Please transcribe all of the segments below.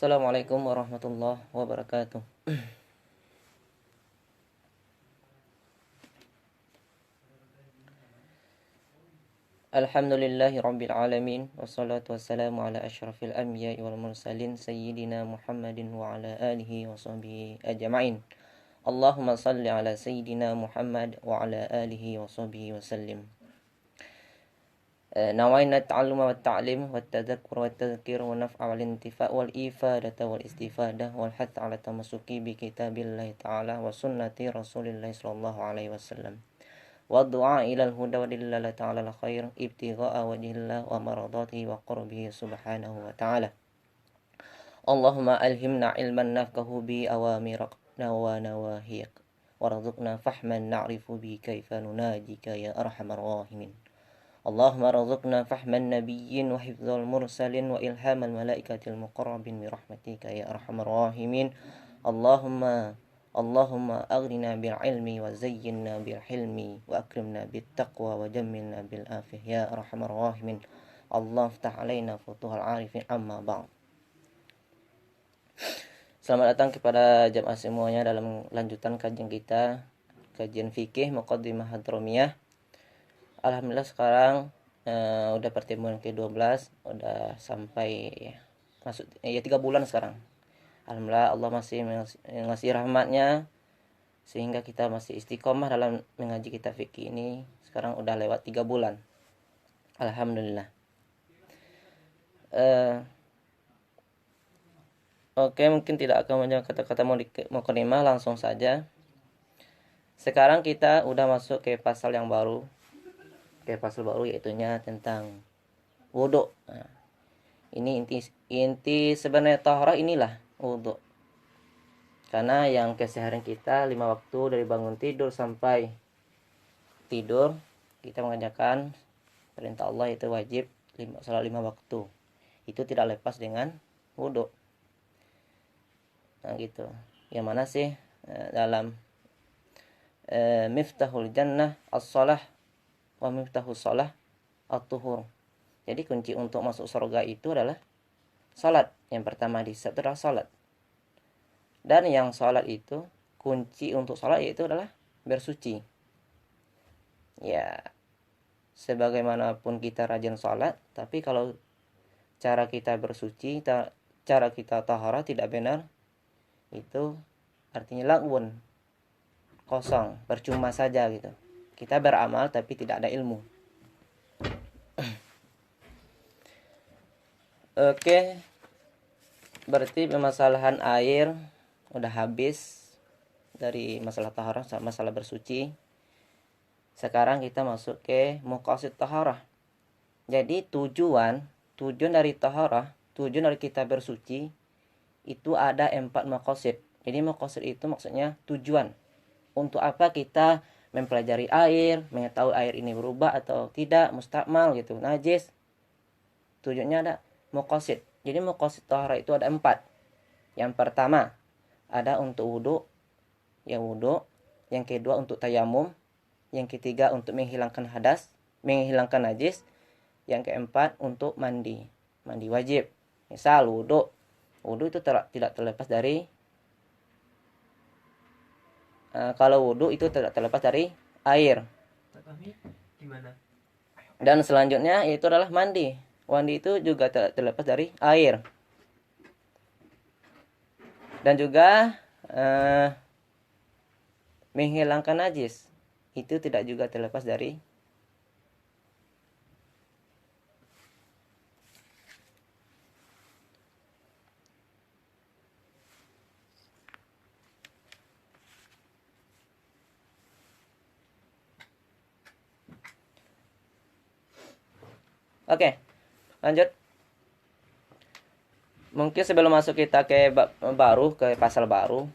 Assalamualaikum warahmatullahi wabarakatuh. Alhamdulillahi rabbil alamin. Wassalatu wassalamu ala asyrafil anbiya'i wal mursalin sayyidina Muhammadin wa ala alihi wa sahbihi ajma'in. Allahumma salli ala sayyidina Muhammad wa ala alihi wa sahbihi wa sallim. نوينا التعلم والتعليم والتذكر والتذكير والنفع والانتفاع والإفادة والاستفادة والحث على التمسك بكتاب الله تعالى وسنة رسول الله صلى الله عليه وسلم والدعاء إلى الهدى ودلالة على الخير ابتغاء وجه الله ومرضاته وقربه سبحانه وتعالى. اللهم ألهمنا علما نفقه به أوامرك ونواهيك وارزقنا فهما نعرف به كيف نناجيك يا أرحم الراحمين. اللهم ارزقنا فهم النبيين وحفظ المرسلين وإلهام الملائكة المقربين برحمتك يا أرحم الراحمين. اللهم أغننا بالعلم وزينا بالحلم وأكرمنا بالتقوى وجملنا بالعافية يا أرحم الراحمين. Allah ftah alaina futuhal arifin amma ba'd. Selamat datang kepada jamaah semuanya dalam lanjutan kajian kita, kajian fikih Muqaddimah Hadramiyah. Alhamdulillah sekarang udah pertemuan ke-12, udah sampai masuk 3 bulan sekarang. Alhamdulillah Allah masih ngasih rahmatnya sehingga kita masih istiqomah dalam mengaji kitab fikih ini. Sekarang udah lewat 3 bulan. Alhamdulillah. Oke, mungkin tidak akan banyak kata-kata mukadimah, langsung saja. Sekarang kita udah masuk ke pasal yang baru. Pasal baru yaitunya tentang wudhu. Nah, ini inti sebenarnya taharah inilah wudhu. Karena yang keseharian kita 5 waktu dari bangun tidur sampai tidur kita mengerjakan perintah Allah itu wajib salat 5 waktu. Itu tidak lepas dengan wudhu. Nah gitu. Yang mana sih dalam Miftahul Jannah as-shalah wa miftahus shalah at-tuhur. Jadi kunci untuk masuk surga itu adalah salat. Yang pertama di situ adalah salat. Dan yang salat itu kunci untuk salat yaitu adalah bersuci. Ya, sebagaimanapun kita rajin salat, tapi kalau cara kita bersuci, cara kita taharah tidak benar, itu artinya lagwun, kosong, percuma saja gitu. Kita beramal tapi tidak ada ilmu. Oke. Berarti permasalahan air udah habis dari masalah taharah sama masalah bersuci. Sekarang kita masuk ke maqasid taharah. Jadi tujuan dari taharah, tujuan dari kita bersuci itu ada 4 maqasid. Jadi maqasid itu maksudnya tujuan. Untuk apa kita mempelajari air, mengetahui air ini berubah atau tidak, mustakmal gitu, najis. Tujuannya ada maqasid. Jadi maqasid taharah itu ada 4. Yang pertama ada untuk wudhu, Yang kedua untuk tayamum. Yang ketiga untuk menghilangkan hadas, menghilangkan najis. Yang keempat untuk mandi wajib. Misal wudhu itu tidak terlepas dari kalau wudhu itu tidak terlepas dari air. Dan selanjutnya yaitu adalah mandi. Mandi itu juga tidak terlepas dari air. Dan juga menghilangkan najis itu tidak juga terlepas dari Oke, lanjut. Mungkin sebelum masuk kita ke bab baru, ke pasal baru,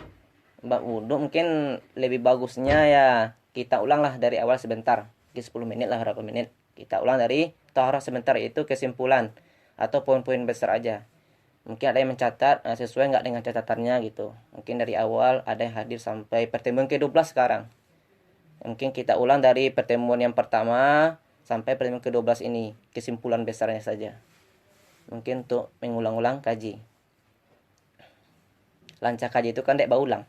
bab wudhu, mungkin lebih bagusnya ya kita ulanglah dari awal sebentar, mungkin 10 menit lah, berapa menit. Kita ulang dari taharah sebentar, itu kesimpulan atau poin-poin besar aja. Mungkin ada yang mencatat sesuai nggak dengan catatannya gitu. Mungkin dari awal ada yang hadir sampai pertemuan ke-12 sekarang. Mungkin kita ulang dari pertemuan yang pertama sampai pertemuan ke-12 ini, kesimpulan besarnya saja. Mungkin untuk mengulang-ulang kaji. Lancah kaji itu kan dek baulang.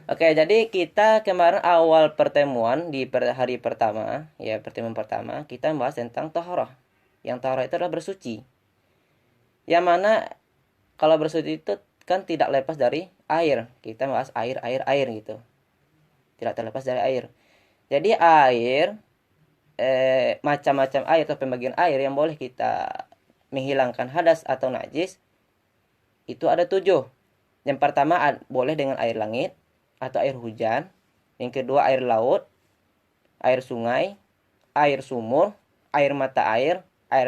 Oke, jadi kita kemarin awal pertemuan di hari pertama, ya pertemuan pertama, kita membahas tentang taharah. Yang taharah itu adalah bersuci. Yang mana kalau bersuci itu kan tidak lepas dari air. Kita bahas air gitu. Tidak terlepas dari air. Jadi air, macam-macam air atau pembagian air yang boleh kita menghilangkan hadas atau najis, itu ada 7. Yang pertama boleh dengan air langit atau air hujan. Yang kedua air laut, air sungai, air sumur, air mata air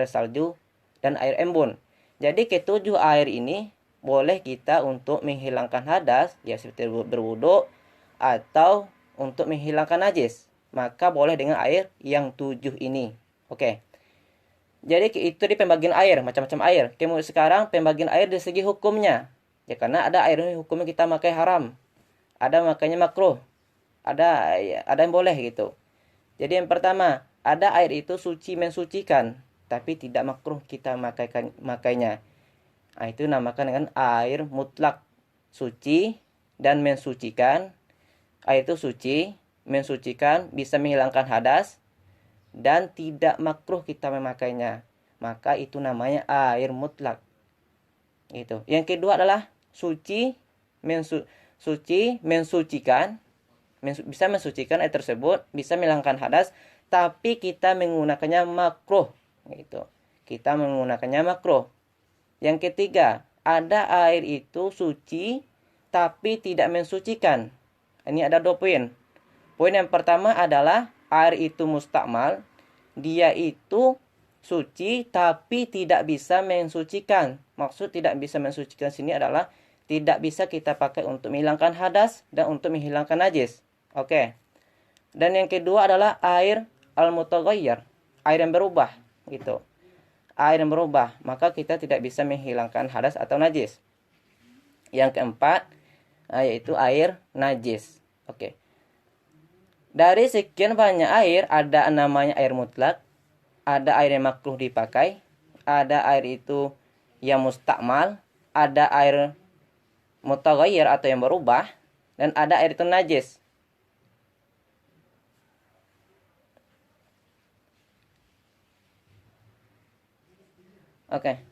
salju, dan air embun. Jadi ketujuh air ini boleh kita untuk menghilangkan hadas, ya seperti berwudu atau untuk menghilangkan najis. Maka boleh dengan air yang 7 ini. Oke. Jadi itu di pembagian air, macam-macam air. Kemudian sekarang pembagian air dari segi hukumnya. Ya karena ada air ini hukumnya kita pakai haram. Ada makanya makruh. Ada yang boleh gitu. Jadi yang pertama, ada air itu suci mensucikan, tapi tidak makruh kita makainya. Nah, itu namakan dengan air mutlak. Suci dan mensucikan. Air itu suci, mensucikan, bisa menghilangkan hadas, dan tidak makruh kita memakainya. Maka itu namanya air mutlak. Gitu. Yang kedua adalah suci, mensucikan, bisa mensucikan air tersebut, bisa menghilangkan hadas, tapi kita menggunakannya makruh. Gitu. Kita menggunakannya makruh. Yang ketiga, ada air itu suci tapi tidak mensucikan. Ini ada 2 poin. Poin yang pertama adalah air itu mustakmal. Dia itu suci tapi tidak bisa mensucikan. Maksud tidak bisa mensucikan sini adalah tidak bisa kita pakai untuk menghilangkan hadas dan untuk menghilangkan najis. Oke. Dan yang kedua adalah air al-mutaghayyir, air yang berubah gitu. Air yang berubah, maka kita tidak bisa menghilangkan hadas atau najis. Yang keempat yaitu air najis. Oke. Dari sekian banyak air, ada namanya air mutlak, ada air yang makruh dipakai, ada air itu yang mustakmal, ada air mutaghayyir atau yang berubah, dan ada air itu najis. Oke.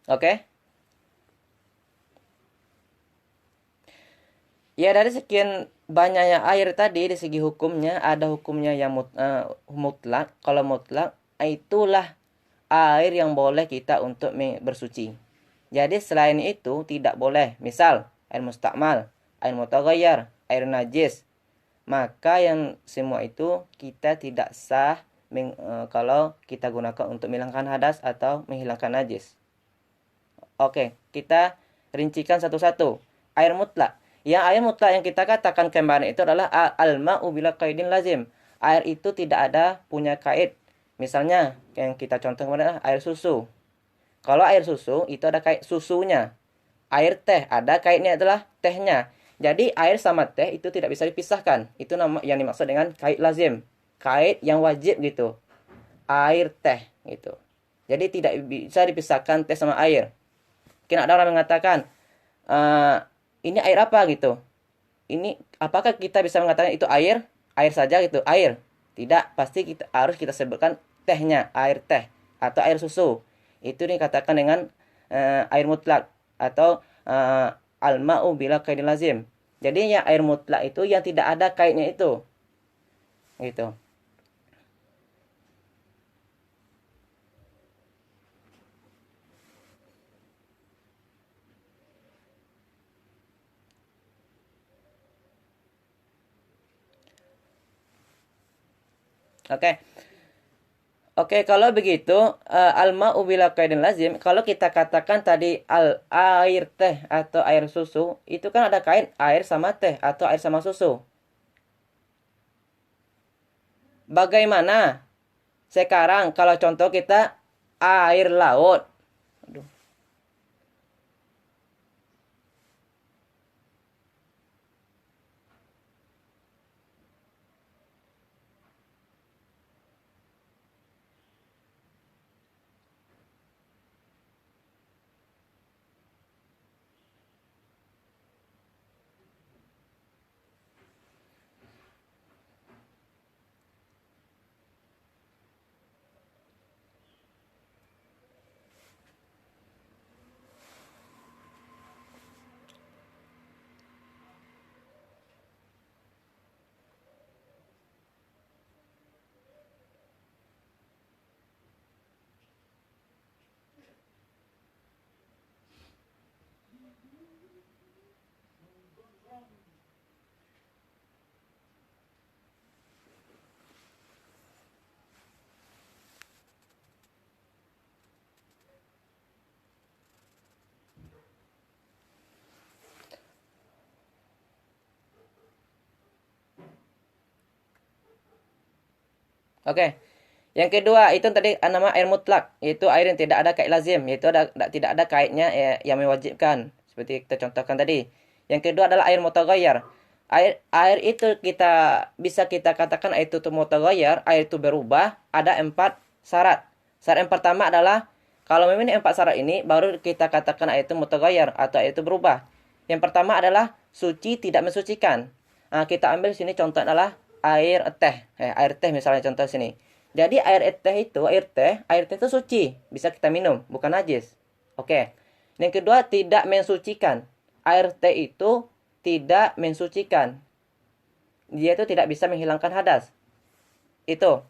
Oke. Ya, dari sekian banyaknya air tadi dari segi hukumnya, ada hukumnya yang mutlak. Kalau mutlak, itulah air yang boleh kita untuk bersuci. Jadi selain itu tidak boleh. Misal air mustakmal, air mutaghayyir, air najis. Maka yang semua itu kita tidak sah kalau kita gunakan untuk menghilangkan hadas atau menghilangkan najis. Oke, kita rincikan satu-satu. Air mutlak. Yang air mutlak yang kita katakan kemarin itu adalah al-ma'u bila qaidin lazim. Air itu tidak ada punya kait. Misalnya yang kita contoh kemarin air susu. Kalau air susu itu ada kait susunya. Air teh ada kaitnya adalah tehnya. Jadi air sama teh itu tidak bisa dipisahkan. Itu nama yang dimaksud dengan kait lazim. Kait yang wajib gitu. Air teh gitu. Jadi tidak bisa dipisahkan teh sama air. Mungkin ada orang mengatakan, ini air apa gitu. Ini apakah kita bisa mengatakan itu air? Air saja gitu, air. Tidak, pasti kita sebutkan tehnya, air teh atau air susu. Itu dikatakan dengan air mutlak atau al-ma'u bila qaidin lazim. Jadi yang air mutlak itu yang tidak ada kaitnya itu. Gitu. Oke. Oke, kalau begitu al-ma'u bila qaidin lazim, kalau kita katakan tadi air teh atau air susu, itu kan ada kait air sama teh atau air sama susu. Bagaimana sekarang kalau contoh kita air laut? Aduh. Oke. Yang kedua itu tadi nama air mutlak, yaitu air yang tidak ada kait lazim, yaitu tidak ada kaitnya yang mewajibkan, seperti kita contohkan tadi. Yang kedua adalah air mutaghayyir. Air itu bisa kita katakan air itu mutaghayyir, air itu berubah, ada 4 syarat. Syarat yang pertama adalah kalau memenuhi 4 syarat ini baru kita katakan air itu mutaghayyir atau air itu berubah. Yang pertama adalah suci tidak mensucikan. Nah, kita ambil sini contoh adalah air teh. Air teh misalnya contoh sini. Jadi air teh itu suci, bisa kita minum, bukan najis. Oke. Yang kedua tidak mensucikan. Air teh itu tidak mensucikan. Dia itu tidak bisa menghilangkan hadas. Itu.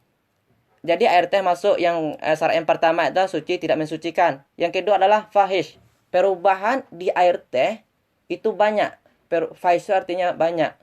Jadi air teh masuk yang syarat yang pertama itu suci tidak mensucikan. Yang kedua adalah fahish. Perubahan di air teh itu banyak. Fahish artinya banyak.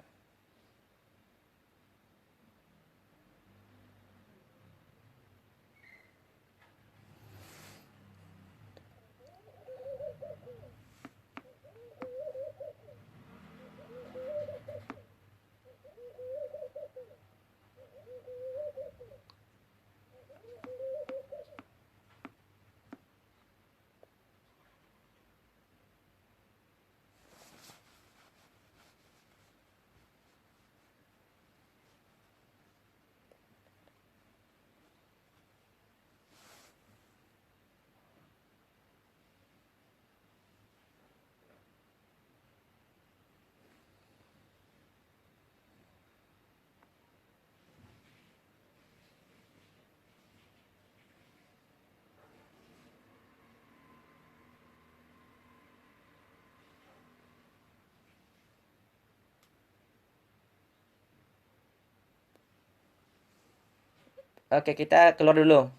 Oke, kita keluar dulu.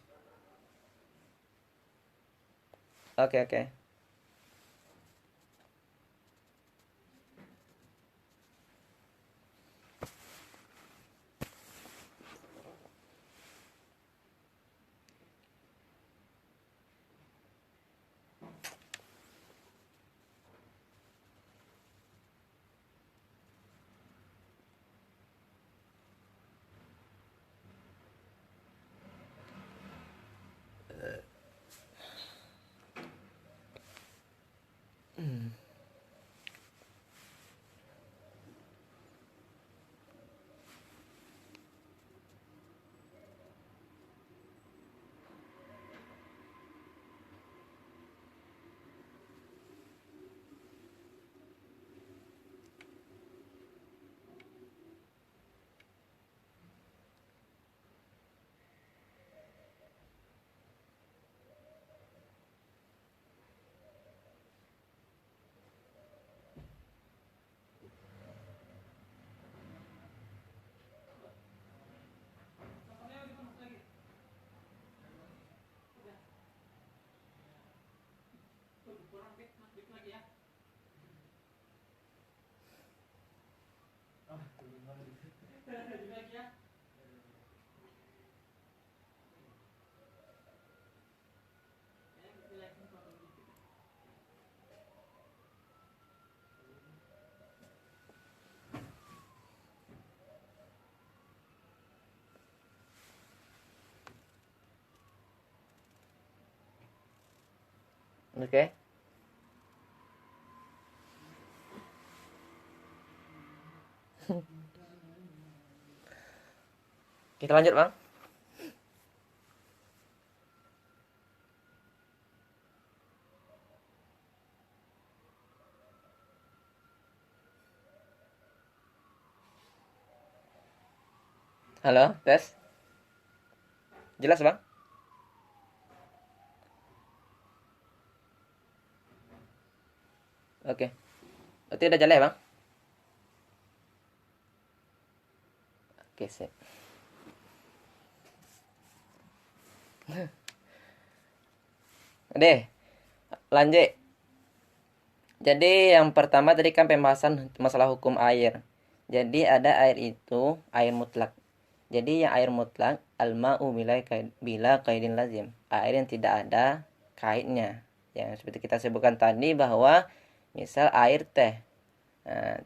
Oke, oke. Oke. Kita lanjut, Bang. Halo, tes. Jelas, Bang? Oke. Berarti udah jalan ya, Bang? Oke, sip. Deh, lanjut. Jadi yang pertama tadi kan pembahasan masalah hukum air. Jadi ada air itu air mutlak. Jadi yang air mutlak al-ma'u bila qaidin lazim. Air yang tidak ada kaidnya. Yang seperti kita sebutkan tadi bahwa misal air teh. Nah,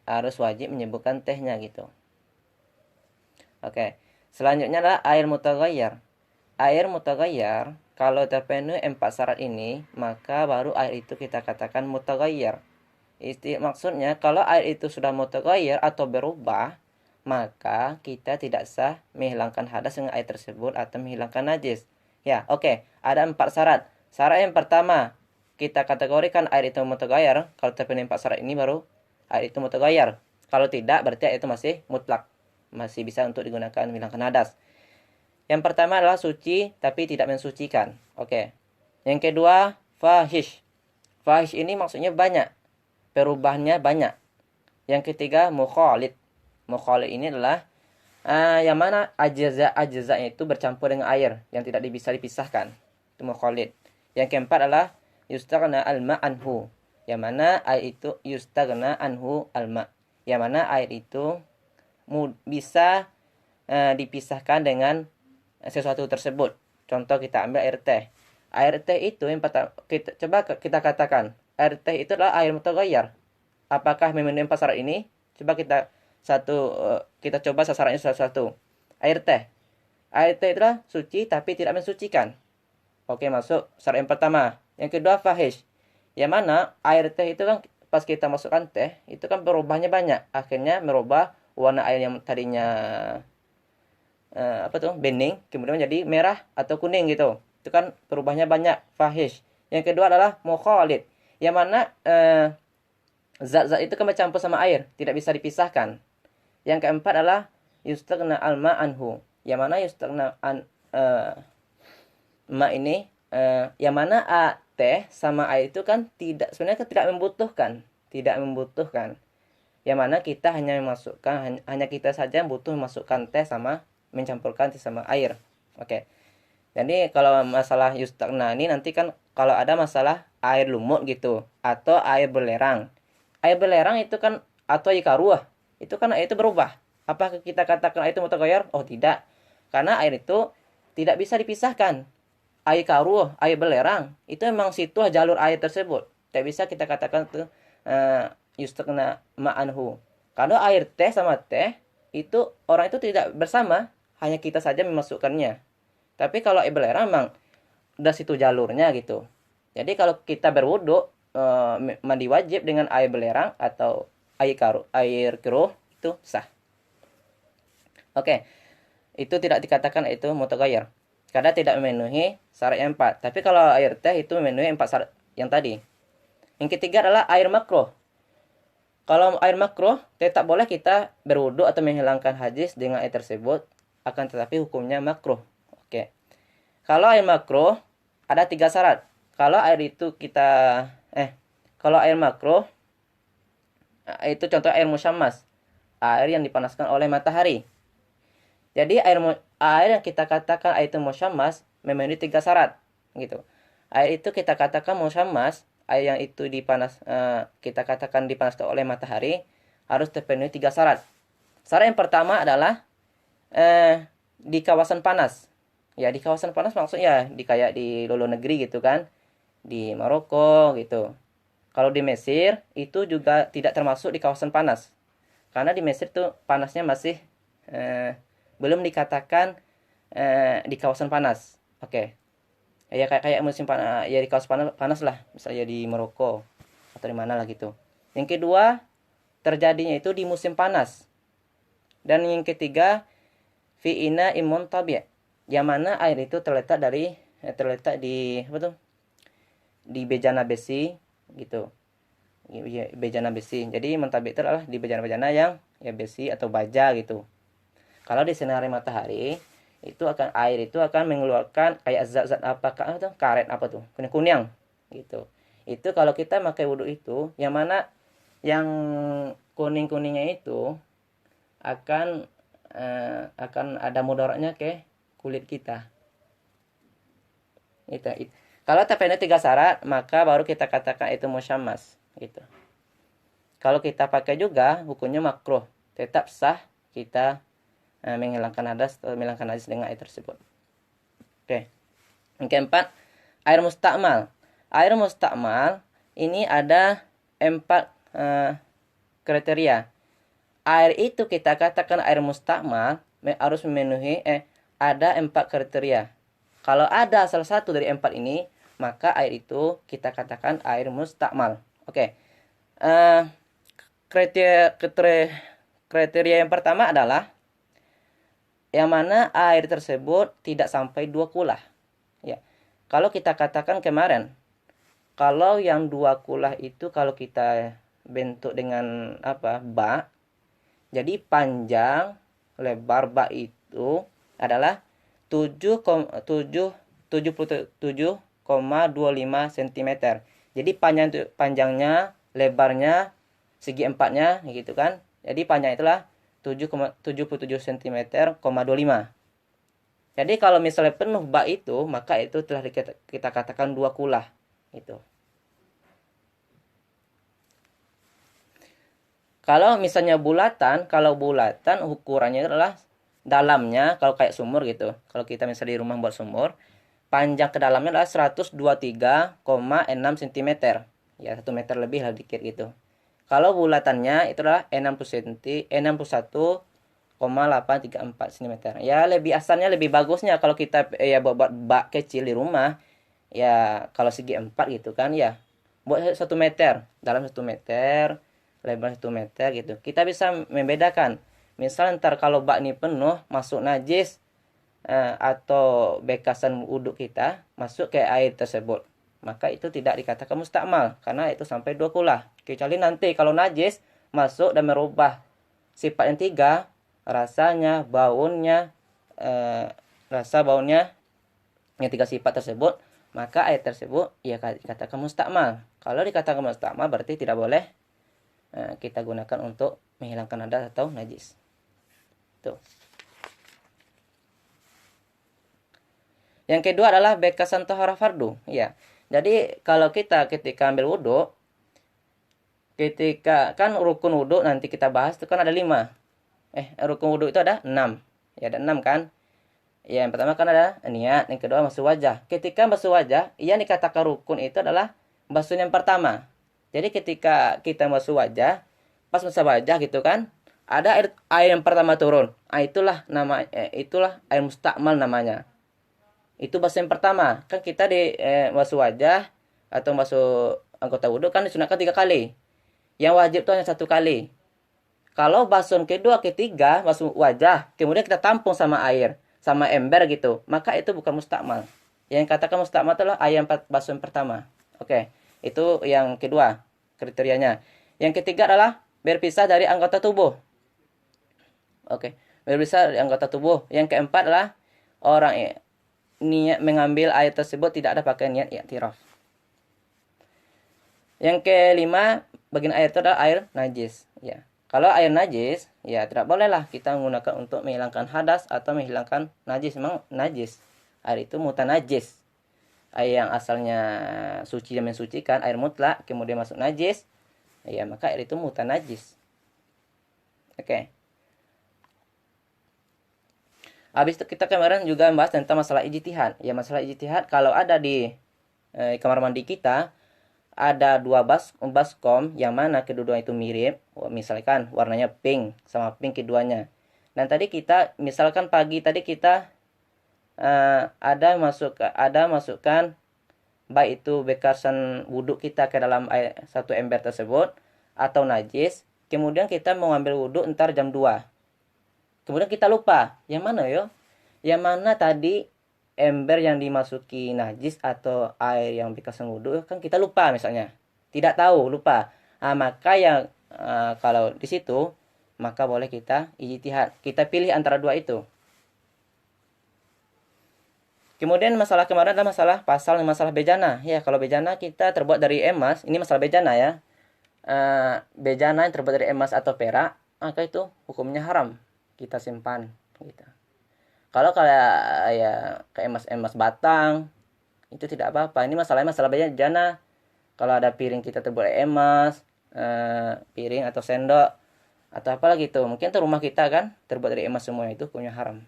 harus wajib menyebutkan tehnya gitu. Oke. Selanjutnya adalah air mutaghayyir. Air mutaghayyir kalau terpenuhi 4 syarat ini, maka baru air itu kita katakan mutaghayyir. Maksudnya kalau air itu sudah mutaghayyir atau berubah, maka kita tidak sah menghilangkan hadas dengan air tersebut atau menghilangkan najis. Ya, oke. Ada 4 syarat. Syarat yang pertama, kita kategorikan air itu mutaghayyir. Kalau terpenuhi 4 syarat ini baru air itu mutaghayyir. Kalau tidak, berarti air itu masih mutlak. Masih bisa untuk digunakan menghilangkan hadas. Yang pertama adalah suci tapi tidak mensucikan. Oke. Yang kedua, fahish. Fahish ini maksudnya banyak. Perubahannya banyak. Yang ketiga, mukhalid. Mukhalid ini adalah yang mana ajza-ajzanya itu bercampur dengan air yang tidak bisa dipisahkan. Itu mukhalid. Yang keempat adalah yustaghna al-ma' anhu. Yang mana air itu yustaghna anhu al-ma'. Yang mana air itu bisa dipisahkan dengan sesuatu tersebut. Contoh kita ambil air teh. Air teh itu yang pertama kita katakan air teh itu adalah air mutaghayyir. Apakah memenuhi 4 syarat ini? Coba kita coba sasarannya satu-satu. Air teh. Air teh itulah suci tapi tidak mensucikan. Oke, masuk syarat yang pertama. Yang kedua fahish. Yang mana air teh itu kan pas kita masukkan teh, itu kan berubahnya banyak. Akhirnya merubah warna air yang tadinya bening kemudian menjadi merah atau kuning gitu. Itu kan perubahannya banyak, fahish. Yang kedua adalah mukhalid. Yang mana zat-zat itu kan bercampur sama air, tidak bisa dipisahkan. Yang keempat adalah yustaghna al-ma' anhu. Yang mana yustaghna ma ini yang mana teh sama air itu kan sebenarnya tidak membutuhkan. Yang mana kita hanya kita saja butuh memasukkan teh sama mencampurkan sama air. Oke. Jadi kalau masalah yustaghna ini nanti kan kalau ada masalah air lumut gitu atau air belerang. Air belerang itu kan atau ikaruah, itu kan air itu berubah. Apakah kita katakan air itu mutaghayyir? Oh, tidak. Karena air itu tidak bisa dipisahkan. Air karuah, air belerang, itu memang situ jalur air tersebut. Tidak bisa kita katakan itu yustaghna ma'anhu. Kalau air teh sama teh itu orang itu tidak bersama, hanya kita saja memasukkannya. Tapi kalau air belerang memang udah situ jalurnya gitu. Jadi kalau kita berwudu mandi wajib dengan air belerang atau air keruh itu sah. Oke. Itu tidak dikatakan itu mutaghayyir karena tidak memenuhi syarat yang 4. Tapi kalau air teh itu memenuhi 4 syarat yang tadi. Yang ketiga adalah air makruh. Kalau air makruh, tetap boleh kita berwudu atau menghilangkan hadis dengan air tersebut, akan tetapi hukumnya makruh. Oke. Kalau air makruh ada 3 syarat. Kalau air itu kalau air makruh itu contoh air musyammas, air yang dipanaskan oleh matahari. Jadi air yang kita katakan air itu musyammas memenuhi 3 syarat gitu. Air itu kita katakan musyammas, air yang itu kita katakan dipanaskan oleh matahari harus terpenuhi 3 syarat. Syarat yang pertama adalah di kawasan panas. Ya, di kawasan panas maksudnya kayak di luar negeri gitu kan. Di Maroko gitu. Kalau di Mesir itu juga tidak termasuk di kawasan panas. Karena di Mesir tuh panasnya masih belum dikatakan di kawasan panas. Oke. Ya kayak musim panas ya, di kawasan panas lah, misalnya di Maroko atau di mana lah gitu. Yang kedua, terjadinya itu di musim panas. Dan yang ketiga, fi ina imun tabi', yang mana air itu terletak di apa tuh? Di bejana besi gitu. Bejana besi. Jadi muntabi' itu adalah di bejana-bejana yang ya besi atau baja gitu. Kalau di sinar matahari itu air itu akan mengeluarkan kayak zat-zat apakah tuh, karet apa tuh, kuning-kuning gitu. Itu kalau kita pakai wudhu itu, yang mana yang kuning-kuningnya itu akan akan ada mudaratnya ke kulit kita. Itu. Kalau terpenuhi 3 syarat, maka baru kita katakan itu musyammas gitu. Kalau kita pakai juga, hukumnya makruh, tetap sah kita menghilangkan hadas atau menghilangkan najis dengan air tersebut. Oke. Yang keempat, air mustakmal. Air mustakmal ini ada 4 kriteria. Air itu kita katakan air mustakmal harus memenuhi ada 4 kriteria. Kalau ada salah satu dari 4 ini, maka air itu kita katakan air mustakmal. Oke. Kriteria yang pertama adalah yang mana air tersebut tidak sampai 2 kulah. Ya. Kalau kita katakan kemarin, kalau yang 2 kulah itu kalau kita bentuk dengan bak, jadi panjang lebar bak itu adalah 77,25 cm. Jadi panjangnya, lebarnya, segi empatnya gitu kan. Jadi panjang itulah 7,77 cm, 25. Jadi kalau misalnya penuh bak itu, maka itu telah kita katakan 2 kulah gitu. Kalau misalnya bulatan, ukurannya adalah dalamnya, kalau kayak sumur gitu. Kalau kita misalnya di rumah buat sumur, panjang ke dalamnya adalah 123,6 cm. Ya, 1 meter lebih lah dikit gitu. Kalau bulatannya itu adalah 61,834 cm. Ya, lebih asalnya lebih bagusnya kalau kita ya buat bak kecil di rumah. Ya, kalau segi 4 gitu kan ya. Buat 1 meter, dalam 1 meter, lebar 1 meter gitu. Kita bisa membedakan. Misal ntar kalau bak ini penuh, masuk najis atau bekasan wudhu kita masuk ke air tersebut, maka itu tidak dikatakan mustakmal karena itu sampai 2 kulah. Kecuali nanti kalau najis masuk dan merubah sifat yang 3, rasanya, baunya, rasa baunya, yang 3 sifat tersebut, maka air tersebut ya dikatakan mustakmal. Kalau dikatakan mustakmal berarti tidak boleh kita gunakan untuk menghilangkan hadas atau najis. Tuh. Yang kedua adalah bekasan taharah fardu. Ya. Jadi kalau kita ketika ambil wudhu, ketika kan rukun wudhu nanti kita bahas itu kan ada 5. Rukun wudhu itu ada 6. Ya, ada 6 kan. Ya, yang pertama kan ada niat, yang kedua basuh wajah. Ketika basuh wajah, yang dikatakan rukun itu adalah basuh yang pertama. Jadi ketika kita basuh wajah, pas basuh wajah gitu kan, ada air yang pertama turun. Itulah air mustakmal namanya. Itu basuh yang pertama. Kan kita di basuh wajah atau basuh anggota wudhu kan disunahkan 3 kali. Yang wajib itu hanya 1 kali. Kalau basuh kedua, ketiga, basuh wajah, kemudian kita tampung sama air, sama ember gitu, maka itu bukan mustakmal. Yang katakan mustakmal adalah air basuh yang pertama. Oke, itu yang kedua kriterianya. Yang ketiga adalah berpisah dari anggota tubuh. Oke, berpisah dari anggota tubuh. Yang keempat adalah orang niat mengambil air tersebut tidak ada pakai niat i'tiraf. Yang kelima, bagian air itu adalah air najis. Ya. Kalau air najis, ya tidak bolehlah kita menggunakan untuk menghilangkan hadas atau menghilangkan najis. Memang najis. Air itu mutanajis. Air yang asalnya suci dan mensucikan, air mutlak, kemudian masuk najis, ya maka air itu mutanajis. Oke. Habis itu kita kemarin juga membahas tentang masalah ijtihad. Ya, masalah ijtihad kalau ada di kamar mandi kita, ada 2 baskom yang mana kedua itu mirip, misalkan warnanya pink sama pink keduanya. Dan tadi kita misalkan pagi tadi kita ada masukkan baik itu bekasan wudhu kita ke dalam air, satu ember tersebut atau najis, kemudian kita mau ambil wudhu ntar jam 2. Kemudian kita lupa, yang mana yo? Yang mana tadi ember yang dimasuki najis atau air yang bekasan wudhu, kan kita lupa misalnya. Tidak tahu, lupa. Maka yang kalau di situ maka boleh kita ijtihad. Kita pilih antara dua itu. Kemudian masalah kemarin adalah masalah bejana. Ya, kalau bejana kita terbuat dari emas, ini masalah bejana ya. Bejana yang terbuat dari emas atau perak, maka itu hukumnya haram kita simpan gitu. Kalau ya ke emas batang, itu tidak apa-apa. Ini masalah bejana. Kalau ada piring kita terbuat dari emas, piring atau sendok atau apa lagi itu, mungkin itu rumah kita kan terbuat dari emas semua, itu hukumnya haram.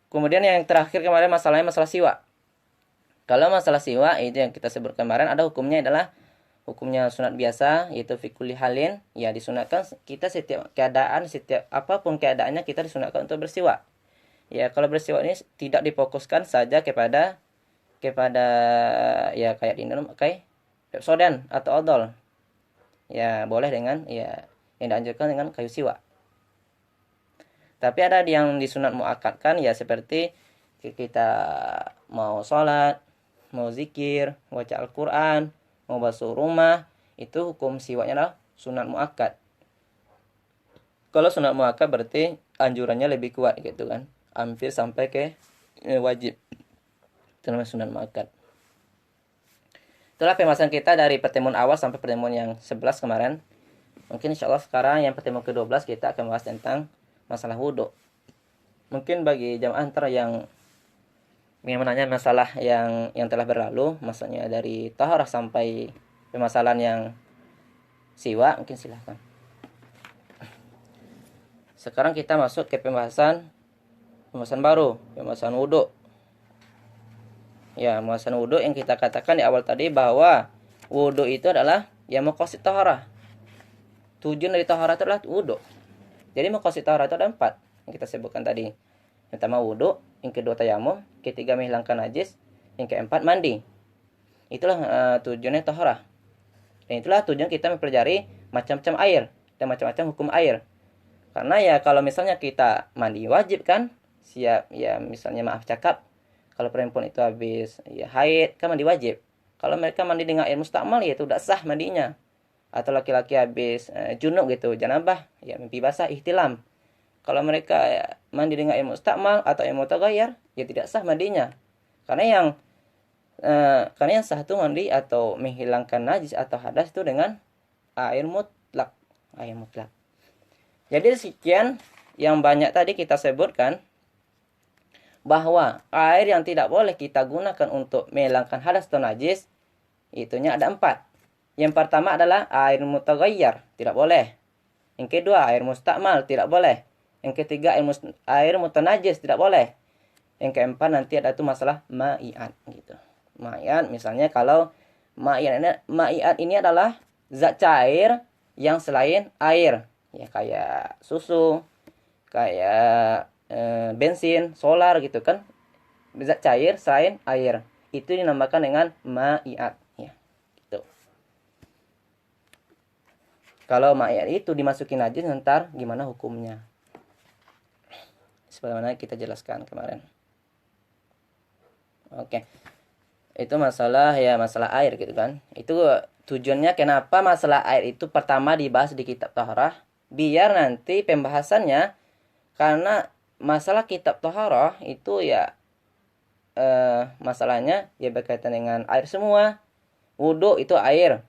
Kemudian yang terakhir kemarin masalah siwa. Kalau masalah siwa itu yang kita sebut kemarin, ada hukumnya adalah hukumnya sunat biasa, yaitu fikuli halin, ya disunatkan kita setiap keadaan, setiap apapun keadaannya kita disunatkan untuk bersiwak. Ya, kalau bersiwak ini tidak difokuskan saja kepada ya kayak di minum Pepsodent atau odol. Ya, boleh dengan ya yang dianjurkan dengan kayu siwak. Tapi ada yang disunat muakkad ya, seperti kita mau sholat, mau zikir, baca Al-Quran, mau basuh rumah, itu hukum siwaknya adalah sunat muakkad. Kalau sunat muakkad berarti anjurannya lebih kuat gitu kan, hampir sampai ke wajib. Itu namanya sunat muakkad. Itulah pembahasan kita dari pertemuan awal sampai pertemuan yang 11 kemarin. Mungkin insyaallah sekarang yang pertemuan ke-12 kita akan bahas tentang masalah wudhu. Mungkin bagi jamaah antara yang menanya masalah yang telah berlalu, maksudnya dari taharah sampai permasalahan yang siwa, mungkin silahkan. Sekarang kita masuk ke pembahasan baru, pembahasan wudhu. Ya, pembahasan wudhu yang kita katakan di awal tadi bahwa wudhu itu adalah yang maqasid taharah. Tujuan dari taharah itu adalah wudhu. Jadi maqasid taharah itu ada 4 yang kita sebutkan tadi. Yang pertama wudhu, yang kedua tayamum, ketiga menghilangkan najis, yang keempat mandi. Itulah tujuannya taharah. Dan itulah tujuan kita mempelajari macam-macam air dan macam-macam hukum air. Karena ya kalau misalnya kita mandi wajib kan, siap ya, misalnya maaf cakap, kalau perempuan itu habis ya haid kan mandi wajib. Kalau mereka mandi dengan air mustakmal ya itu udah sah mandinya. Atau laki-laki habis junub gitu, janabah, ya mimpi basah, ihtilam. Kalau mereka mandi dengan air mustakmal atau air mutaghayyir, ya tidak sah mandinya. Karena yang sah itu mandi atau menghilangkan najis atau hadas itu dengan air mutlak. Jadi sekian yang banyak tadi kita sebutkan bahwa air yang tidak boleh kita gunakan untuk menghilangkan hadas atau najis, itunya ada 4. Yang pertama adalah air mutaghayyir, tidak boleh. Yang kedua, air mustakmal, tidak boleh. Yang ketiga, air mutanajis, tidak boleh. Yang keempat nanti ada itu masalah ma'iat gitu. Ma'iat misalnya kalau ma'iat ini adalah zat cair yang selain air. Ya kayak susu, kayak bensin, solar gitu kan. Zat cair selain air. Itu dinamakan dengan ma'iat. Kalau ma'iat itu dimasukin najis, ntar gimana hukumnya? Sebagaimana kita jelaskan kemarin. Oke. Itu masalah air gitu kan. Itu tujuannya kenapa masalah air itu pertama dibahas di kitab taharah, biar nanti pembahasannya, karena masalah kitab taharah itu ya masalahnya ya berkaitan dengan air semua. Wudu itu air.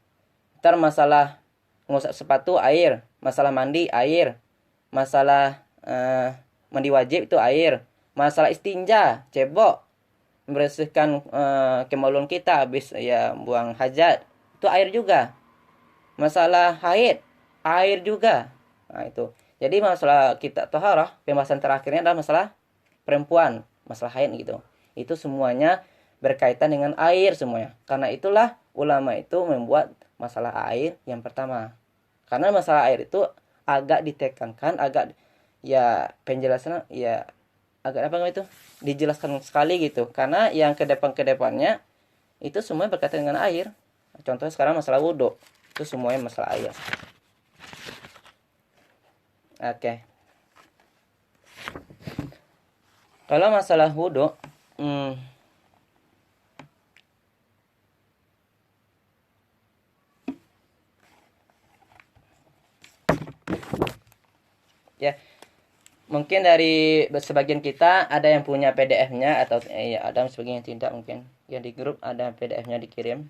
Ntar masalah ngusap sepatu air, masalah mandi air, masalah mandi wajib itu air, masalah istinja, cebok, membersihkan kemaluan kita habis ya buang hajat, itu air juga. Masalah haid, air juga. Nah itu. Jadi masalah kita taharah, pembahasan terakhirnya adalah masalah perempuan, masalah haid gitu. Itu semuanya berkaitan dengan air semuanya. Karena itulah ulama itu membuat masalah air yang pertama. Karena masalah air itu agak ditekankan, agak ya penjelasan ya agak apa itu dijelaskan sekali gitu, karena yang ke depannya itu semuanya berkaitan dengan air. Contohnya sekarang masalah wudhu, itu semuanya masalah air. Oke. Kalau masalah wudhu, ya mungkin dari sebagian kita ada yang punya PDF-nya atau ya ada sebagian yang tidak, mungkin yang di grup ada PDF-nya dikirim.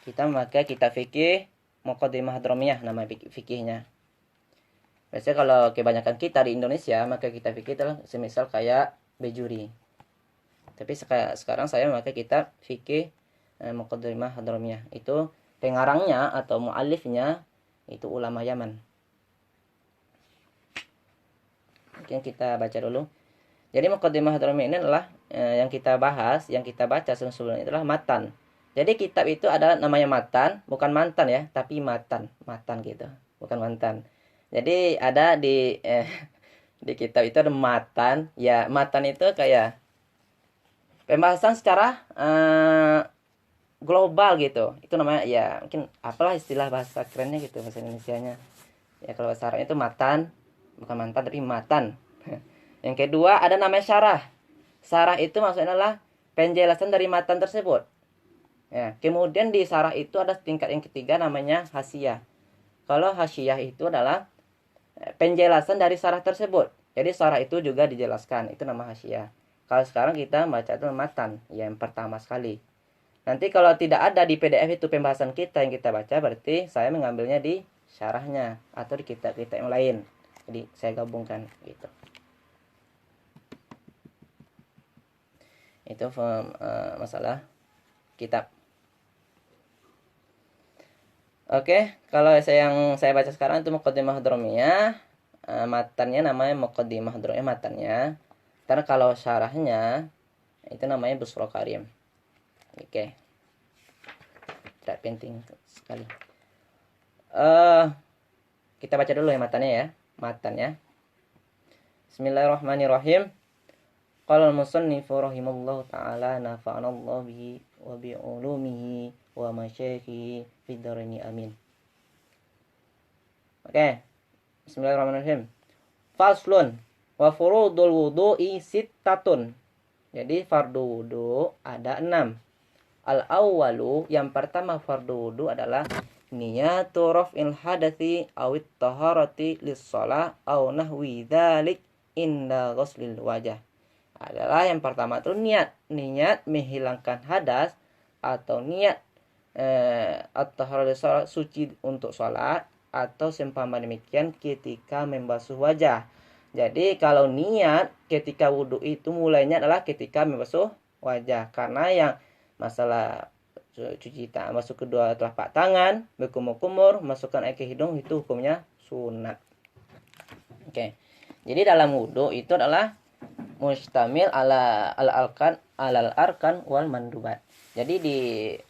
Kita maka kita fikih Muqaddimah Hadramiyah nama fikihnya. Biasanya kalau kebanyakan kita di Indonesia maka kita fikih adalah semisal kayak bejuri. Tapi sekarang saya maka kita fikih Muqaddimah Hadramiyah. Itu pengarangnya atau muallifnya itu ulama Yaman. Mungkin kita baca dulu. Jadi Muqaddimah Hadramiyah ini adalah yang kita bahas, yang kita baca sebelumnya itulah matan. Jadi kitab itu adalah namanya matan, bukan mantan ya, tapi matan gitu, bukan mantan. Jadi ada di kitab itu ada matan, ya matan itu kayak pembahasan secara global gitu. Itu namanya ya mungkin apalah istilah bahasa kerennya gitu, bahasa Indonesianya. Ya kalau bahasa Arabnya itu matan, bukan mantan tapi matan. Yang kedua ada namanya syarah. Syarah itu maksudnya adalah penjelasan dari matan tersebut. Ya, kemudian di syarah itu ada tingkat yang ketiga namanya hasiyah. Kalau hasiyah itu adalah penjelasan dari syarah tersebut. Jadi syarah itu juga dijelaskan, itu nama hasiyah. Kalau sekarang kita baca itu matan, yang pertama sekali. Nanti kalau tidak ada di PDF itu pembahasan kita yang kita baca, berarti saya mengambilnya di syarahnya atau di kitab-kitab yang lain. Jadi saya gabungkan gitu. Itu masalah kitab. Oke, kalau yang saya baca sekarang itu Muqaddimah Hadramiyah. Matannya namanya Muqaddimah Hadramiyah matannya. Karena kalau syarahnya itu namanya Busra Karim. Oke. Tidak penting sekali. Kita baca dulu ya matannya ya. Matannya. Bismillahirrahmanirrahim. Qala al-musannifu rahimallahu ta'ala nafa'anallahu bihi wa bi'ulumihi wa masyayikhi fid dharaini amin. Oke. Bismillahirrahmanirrahim. Faslun wa furudul wudu'i sittatun. Jadi fardu wudu ada 6. Al-awwalu, yang pertama fardu wudu adalah niyatu raf'il hadathi awit taharati lis-shalah aw nahwi dzalik inda ghuslil wajah. Adalah yang pertama itu niat menghilangkan hadas atau niat at-taharah suci untuk sholat atau seumpama demikian ketika membasuh wajah. Jadi kalau niat ketika wudhu itu mulainya adalah ketika membasuh wajah, karena yang masalah cuci tangan masuk kedua telapak tangan, berkumur-kumur, masukkan air ke hidung itu hukumnya sunat. Oke. Jadi dalam wudhu itu adalah mustamil alal arkan wal mandubat. Jadi di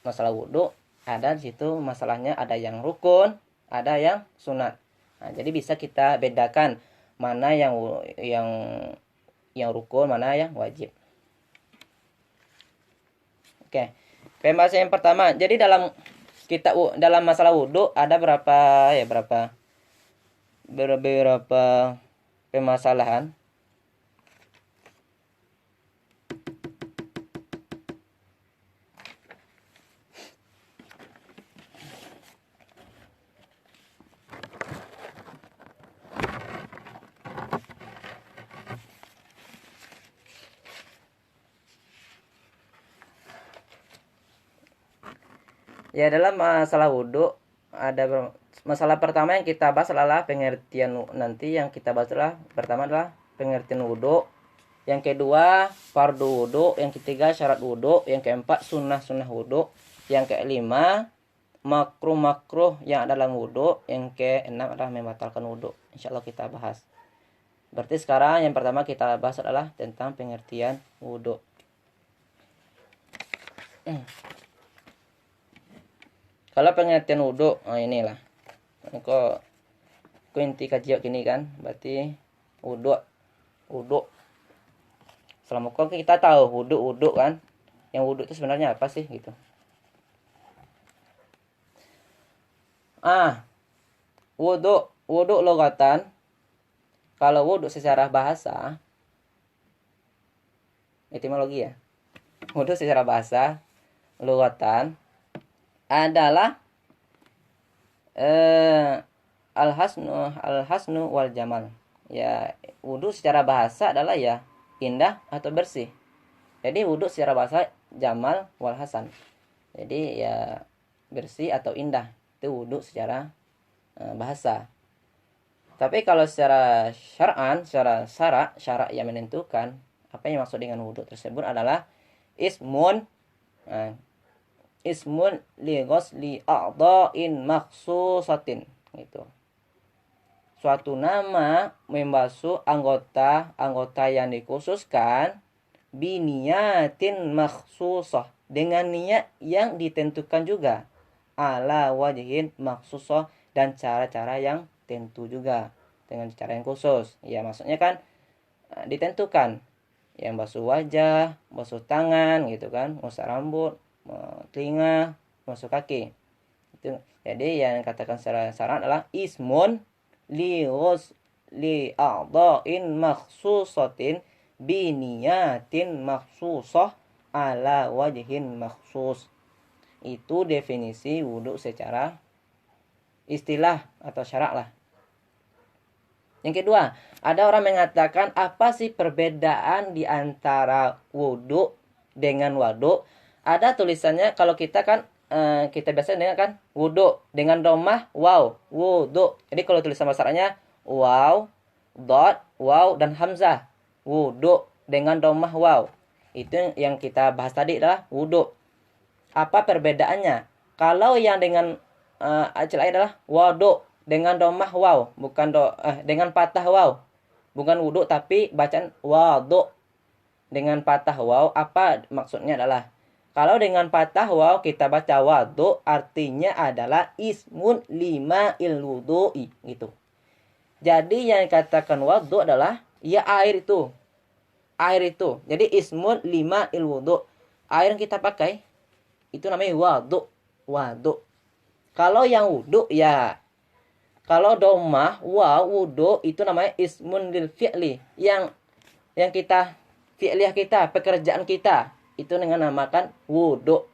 masalah wudhu ada di situ masalahnya ada yang rukun, ada yang sunat. Nah, jadi bisa kita bedakan mana yang rukun, mana yang wajib. Oke. Pembahasan yang pertama. Jadi dalam masalah wudhu ada berapa permasalahan. Ya, dalam masalah wudhu ada masalah pertama yang kita bahas adalah pengertian. Nanti yang kita bahas adalah pertama adalah pengertian wudhu, yang kedua fardu wudhu, yang ketiga syarat wudhu, yang keempat sunnah wudhu, yang kelima makruh yang ada dalam wudhu, yang keenam adalah membatalkan wudhu. Insyaallah kita bahas. Berarti sekarang yang pertama kita bahas adalah tentang pengertian wudhu. Kalau pengertian wudhu, inilah. Kok inti kajian gini kan, berarti Wudu, wudu. Selama kan kita tahu wudu kan. Yang wudu itu sebenarnya apa sih gitu. Wudu logatan. Kalau wudu secara bahasa, etimologi ya. Wudu secara bahasa, logatan adalah al-hasnu wal jamal. Ya, wudu secara bahasa adalah ya indah atau bersih. Jadi wudu secara bahasa jamal wal hasan. Jadi ya bersih atau indah. Itu wudu secara bahasa. Tapi kalau secara syar'an, secara syarak yang menentukan apa yang maksud dengan wudu tersebut adalah ismun ismun li ghusli a'dha'in makhsusatin gitu. Suatu nama membasuh anggota yang dikhususkan biniyatin makhsusah dengan niat yang ditentukan juga ala wajhin makhsusah dan cara-cara yang tentu juga dengan cara yang khusus. Ya maksudnya kan ditentukan yang basuh wajah, basuh tangan gitu kan, basuh rambut, telinga, basuh kaki. Itu. Jadi yang katakan secara syarat adalah ismun li a'dha'in makhsusatin biniyatin makhsusah ala wajhin makhsus. Itu definisi wudu secara istilah atau syarak lah. Yang kedua, ada orang mengatakan apa sih perbedaan di antara wudu dengan wadu? Ada tulisannya kalau kita kan kita biasa dengan kan wudu dengan dhammah waw, wudu. Jadi kalau tulisan bahasa Arabnya waw, dot, waw dan hamzah. Wudu dengan dhammah waw. Itu yang kita bahas tadi adalah wudu. Apa perbedaannya? Kalau yang dengan acil adalah wadu dengan dhammah waw, bukan dengan patah waw. Bukan wudu tapi bacaan wadu. Dengan patah waw, apa maksudnya adalah kalau dengan patah waw kita baca wadu, artinya adalah ismun lima il wudu'i gitu. Jadi yang dikatakan wadu adalah ya air itu. Air itu. Jadi ismun lima il wudu'. Air yang kita pakai itu namanya wadu. Wadu. Kalau yang wudu ya kalau dhammah waw wudu itu namanya ismun lil fi'li. Yang kita fi'liyah kita, pekerjaan kita itu dengan namakan wudu.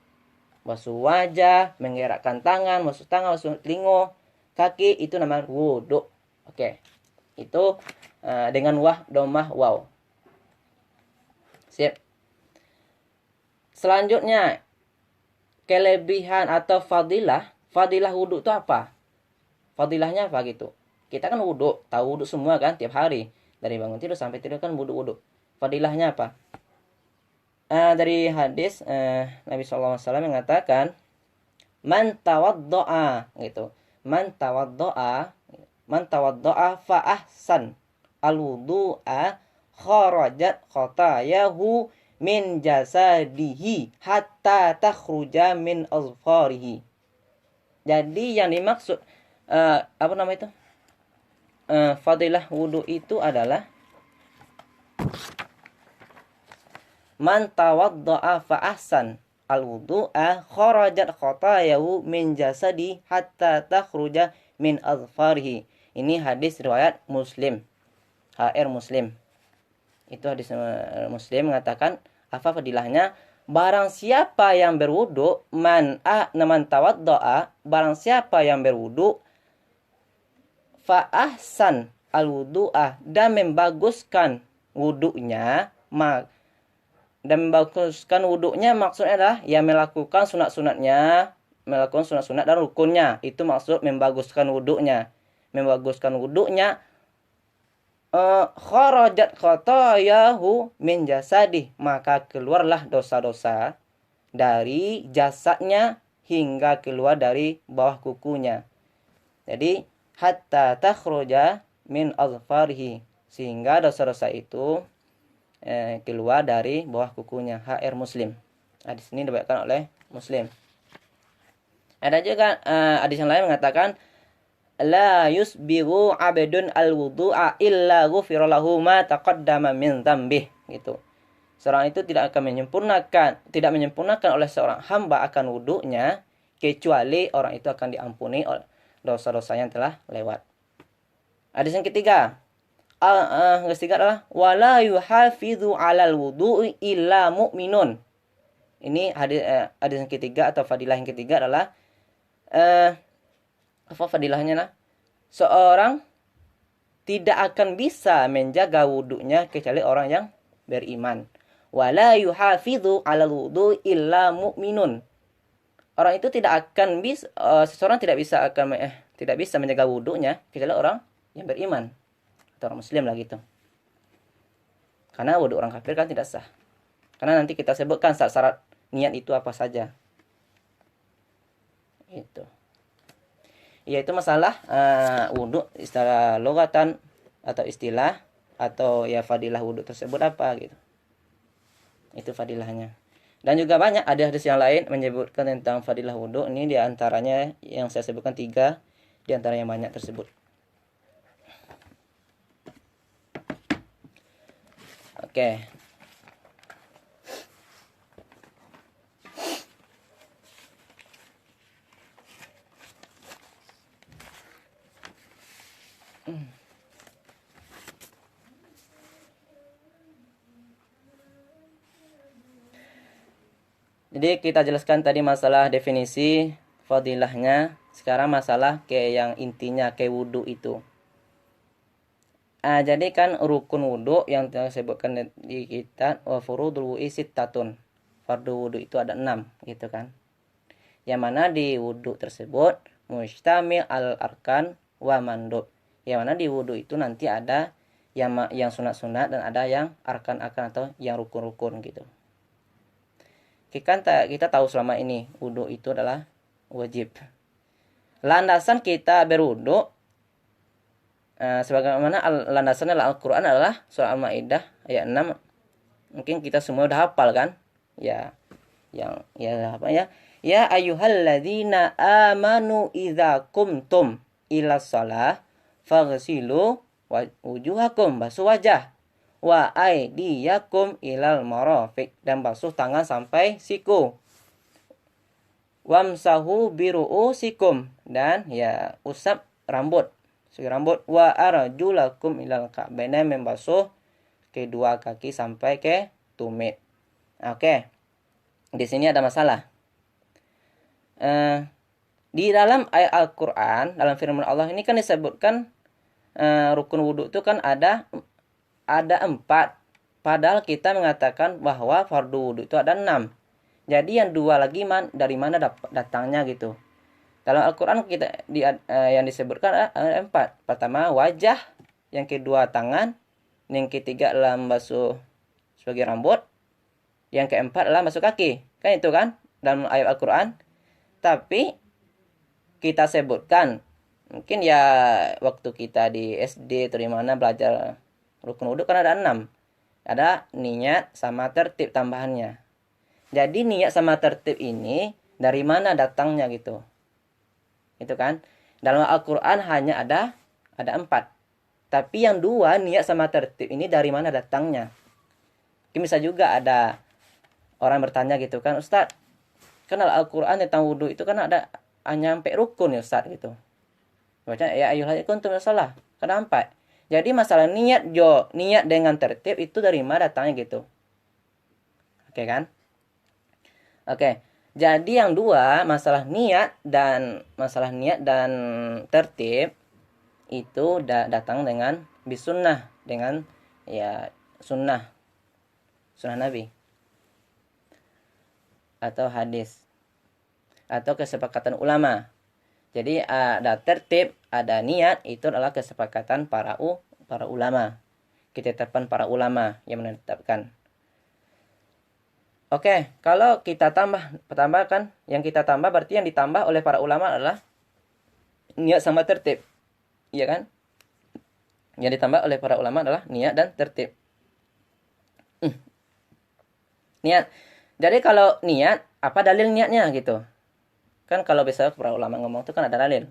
Basuh wajah, menggerakkan tangan, basuh telinga, kaki itu namanya wudu. Oke. Itu dengan dhammah waw. Sip. Selanjutnya kelebihan atau fadilah wudu itu apa? Fadilahnya apa gitu? Kita kan wudu, tahu wudu semua kan tiap hari. Dari bangun tidur sampai tidur kan wudu. Fadilahnya apa? Dari hadis Nabi SAW mengatakan man tawaddo'a gitu. Man tawaddo'a fa ahsan al-wudu'a kharajat khotayahu min jasadihi hatta takhruja min azfarihi. Jadi yang dimaksud fadilah wudu itu adalah man tawadda'a fa ahsan al-wudu'a kharajat khotayahu min jasadi hatta takhruja min azfarihi. Ini hadis riwayat Muslim. HR Muslim. Itu hadis Muslim mengatakan apa fadilahnya? Barang siapa yang berwudu man tawadda'a, barang siapa yang berwudu fa ahsan al-wudu'ah dan membaguskan wudunya, maksudnya adalah ya melakukan sunat-sunatnya, melakukan sunat-sunat dan rukunnya. Itu maksud membaguskan wudunya. Membaguskan wudunya kharajat khotayahu min jasadih, maka keluarlah dosa-dosa dari jasadnya hingga keluar dari bawah kukunya. Jadi hatta takhruja min azfarihi, sehingga dosa-dosa itu keluar dari bawah kukunya. HR Muslim. Hadis ini diriwayatkan oleh Muslim. Ada juga hadis yang lain mengatakan la yusbighu 'abdun al-wudu'a illa ghufira lahu ma taqaddama min dzambih gitu. Seorang itu tidak menyempurnakan oleh seorang hamba akan wudunya kecuali orang itu akan diampuni oleh dosa-dosanya yang telah lewat. Hadis yang ketiga. Yang ketiga adalah wala yuhafidhu 'alal wudu'i illa mu'minun. Ini hadis yang ketiga atau fadilah yang ketiga adalah apa fadilahnya nah? Seorang tidak akan bisa menjaga wudunya kecuali orang yang beriman. Wala yuhafidhu 'alal wudu'i illa mu'minun. Orang itu tidak akan bisa seseorang tidak bisa menjaga wudunya kecuali orang yang beriman atau orang muslim lah gitu. Karena wudu orang kafir kan tidak sah. Karena nanti kita sebutkan syarat niat itu apa saja. Itu. Yaitu masalah wudu secara logatan atau istilah atau ya fadilah wudu tersebut apa gitu. Itu fadilahnya. Dan juga banyak ada hadis yang lain menyebutkan tentang fadilah wudu. Ini diantaranya yang saya sebutkan 3 diantara yang banyak tersebut. Oke. Jadi kita jelaskan tadi masalah definisi fadilahnya. Sekarang masalah kayak yang intinya kayak wudu itu. Jadi kan rukun wudu yang kita sebutkan di kitab wa furudul wudu'i sittatun. Fardu wudu itu ada 6 gitu kan. Yang mana di wudu tersebut mustamil al arkan wa mandub. Yang mana di wudu itu nanti ada yang sunat-sunat dan ada yang arkan-arkan atau yang rukun-rukun gitu. Kita tahu selama ini wudu itu adalah wajib. Landasan kita berwudu sebagaimana landasannya Al-Qur'an adalah surah Al-Maidah ayat 6. Mungkin kita semua udah hafal kan? Ya apa ya? Ya ayyuhalladzina amanu idza qumtum ila shalah faghsilu wujuhakum, basuh wajah, wa aydiyakum ilal marafiq, dan basuh tangan sampai siku, wamsahu biru'usikum, dan ya usap rambut, wa arjulakum ilal ka'bain, membasuh kedua kaki sampai ke tumit. Oke. Di sini ada masalah. Di dalam ayat Al-Qur'an, dalam firman Allah ini kan disebutkan rukun wudu itu kan ada 4. Padahal kita mengatakan bahwa fardu wudu itu ada 6. Jadi yang 2 lagi dari mana datangnya gitu. Dalam Al-Qur'an yang disebutkan ada 4. Pertama wajah, yang kedua tangan, yang ketiga adalah membasuh sebagai rambut, yang keempat adalah basuh kaki. Kan itu kan dalam ayat Al-Qur'an. Tapi kita sebutkan mungkin ya waktu kita di SD atau di mana belajar rukun wudu kan ada 6. Ada niat sama tertib tambahannya. Jadi niat sama tertib ini dari mana datangnya gitu. Itu kan. Dalam Al-Qur'an hanya ada 4. Tapi yang 2 niat sama tertib ini dari mana datangnya? Mungkin bisa juga ada orang bertanya gitu kan, Ustaz, kan Al-Qur'an tentang wudu itu kan ada hanya sampai rukun ya Ustaz gitu. Baca ya ayyuhalladzina kuntum salah. Karena 4. Jadi masalah niat dengan tertib itu dari mana datangnya gitu. Oke kan? Oke. Jadi yang 2 masalah niat dan tertib itu datang dengan bisunnah, dengan ya sunnah Nabi atau hadis atau kesepakatan ulama. Jadi ada tertib, ada niat, itu adalah kesepakatan para ulama. Ketetapan para ulama yang menetapkan. Oke, kalau kita tambahkan, yang kita tambah berarti yang ditambah oleh para ulama adalah niat sama tertib. Iya kan? Yang ditambah oleh para ulama adalah niat dan tertib. Niat. Jadi kalau niat, apa dalil niatnya gitu? Kan kalau biasa para ulama ngomong itu kan ada dalil.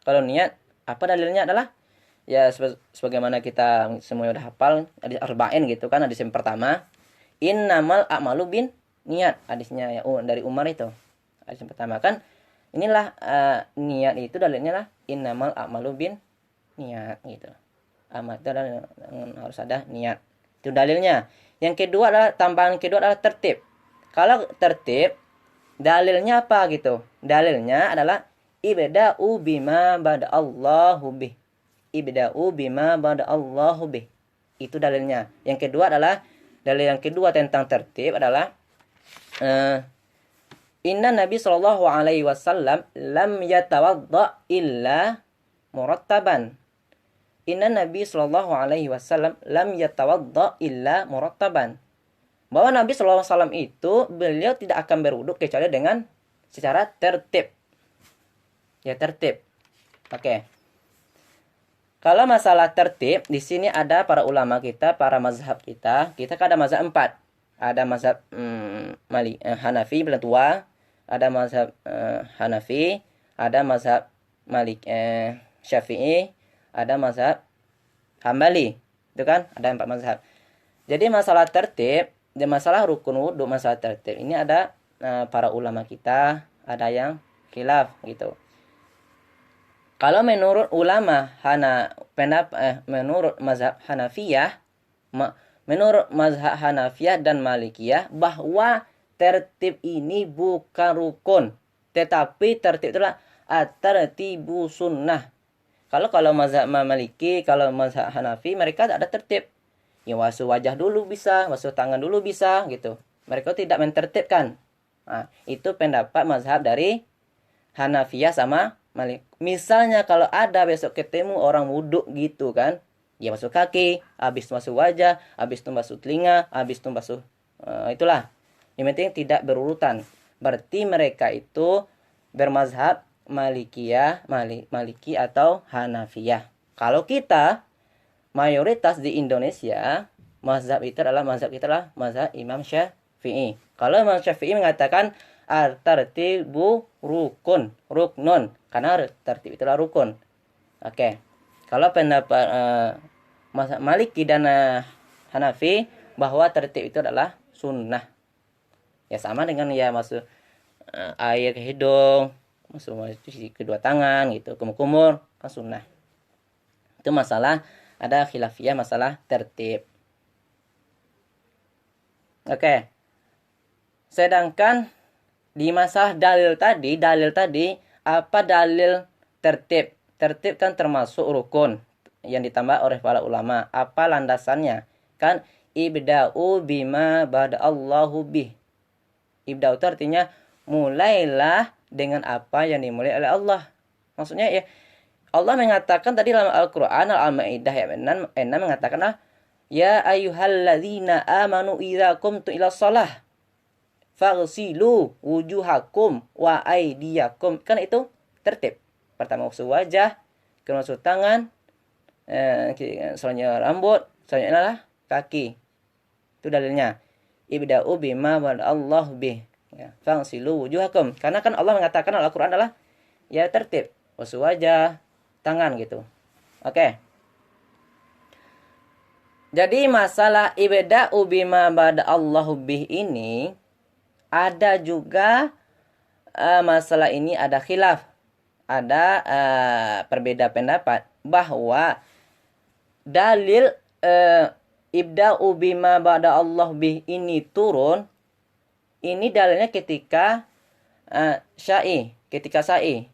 Kalau niat Apa dalilnya adalah ya sebagaimana kita semuanya udah hafal hadis arba'in gitu kan, hadis yang pertama, innamal a'malu bin niat, hadisnya ya dari Umar itu. Hadis yang pertama kan inilah niat itu dalilnya lah innamal a'malu bin niat gitu. Amal itu adalah harus ada niat. Itu dalilnya. Yang kedua adalah tambahan kedua adalah tertib. Kalau tertib dalilnya apa gitu? Dalilnya adalah ibda'u bima bada Allahu bih. Ibda'u bima bada Allahu bih. Itu dalilnya. Yang kedua adalah dalil yang kedua tentang tertib adalah inna Nabi sallallahu alaihi wasallam lam yatawadda illa murattaban. Inna Nabi sallallahu alaihi wasallam lam yatawadda illa murattaban. Bahwa Nabi sallallahu alaihi wasallam itu beliau tidak akan berwudu kecuali dengan secara tertib. Ya, tertib. Oke. Kalau masalah tertib, di sini ada para ulama kita, para mazhab kita. Kita kan ada mazhab 4. Ada mazhab Hanafi paling tua, ada mazhab Hanafi, ada mazhab Syafi'i, ada mazhab Hambali. Itu kan ada 4 mazhab. Jadi masalah tertib dan masalah rukun wudu, masalah tertib ini ada para ulama kita ada yang khilaf gitu. Kalau menurut ulama menurut mazhab Hanafiyah, menurut mazhab Hanafiyah dan Malikiyah bahwa tertib ini bukan rukun, tetapi tertib itulah at-tertibu sunnah. Kalau mazhab Maliki, kalau mazhab Hanafi, mereka ada tertib. Ya, basuh wajah dulu bisa, basuh tangan dulu bisa, gitu. Mereka tidak mentertibkan. Nah, itu pendapat mazhab dari Hanafiyah sama Malik. Misalnya kalau ada besok ketemu orang wudhu gitu kan, dia basuh kaki, habis basuh wajah, habis itu basuh telinga, habis itu basuh itulah. Yang penting tidak berurutan. Berarti mereka itu bermazhab Maliki atau Hanafiyah. Kalau kita mayoritas di Indonesia, mazhab kita adalah mazhab Imam Syafi'i. Kalau Imam Syafi'i mengatakan at-tertibu ruknun, karena tertib itulah rukun. Oke. Kalau pendapat mazhab Maliki dan Hanafi bahwa tertib itu adalah sunnah. Ya sama dengan ya masuk air ke hidung, masuk cuci kedua tangan gitu, kumur-kumur kan sunnah. Itu masalah ada khilafiyah masalah tertib. Oke. Sedangkan di masalah dalil tadi apa dalil tertib? Tertib kan termasuk rukun yang ditambah oleh para ulama. Apa landasannya? Kan ibda'u bima bada Allahu bih. Ibda'u itu artinya mulailah dengan apa yang dimulai oleh Allah. Maksudnya ya Allah mengatakan tadi dalam Al-Qur'an Al-Maidah ayat 6 mengatakan ya ayyuhalladzina amanu idza qumtum ila shalah faghsilu wujuhakum wa aydiyakum. Kan itu tertib. Pertama basuh wajah, kemudian basuh tangan, selanjutnya rambut, selanjutnya adalah kaki. Itu dalilnya. Ibda'u bima Allah bih. Ya, faghsilu wujuhakum. Karena kan Allah mengatakan dalam Al-Qur'an adalah ya tertib. Basuh wajah, tangan gitu. Oke. Jadi masalah ibda'u bima Allahu bih ini ada juga masalah ini ada khilaf. Ada perbeda pendapat bahwa dalil ibda'u bima Allah bih ini turun. Ini dalilnya ketika ketika sa'i.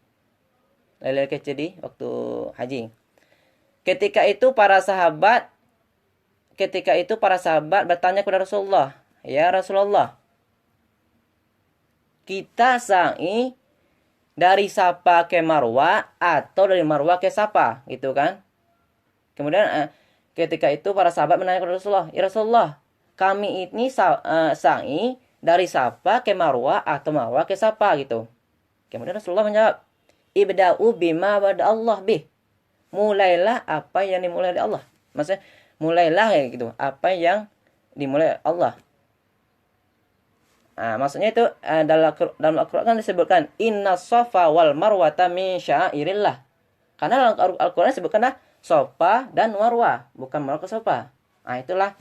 Dalil kecil waktu haji. Ketika itu para sahabat bertanya kepada Rasulullah, "Ya Rasulullah, kita sa'i dari Safa ke Marwah atau dari Marwah ke Safa?" Gitu kan. Kemudian ketika itu para sahabat menanya kepada Rasulullah, "Ya Rasulullah, kami ini sa'i dari Safa ke Marwah atau Marwah ke Safa?" gitu. Kemudian Rasulullah menjawab, "Ibda'u bima Allah bih." Mulailah apa yang dimulai oleh Allah. Maksudnya mulailah kayak gitu, apa yang dimulai Allah. Nah, maksudnya itu dalam Al-Qur'an kan disebutkan inna safa wal marwata min syairillah. Karena dalam Al-Qur'an disebutkan Safa dan Marwah, bukan Marwah ke Safa. Nah, itulah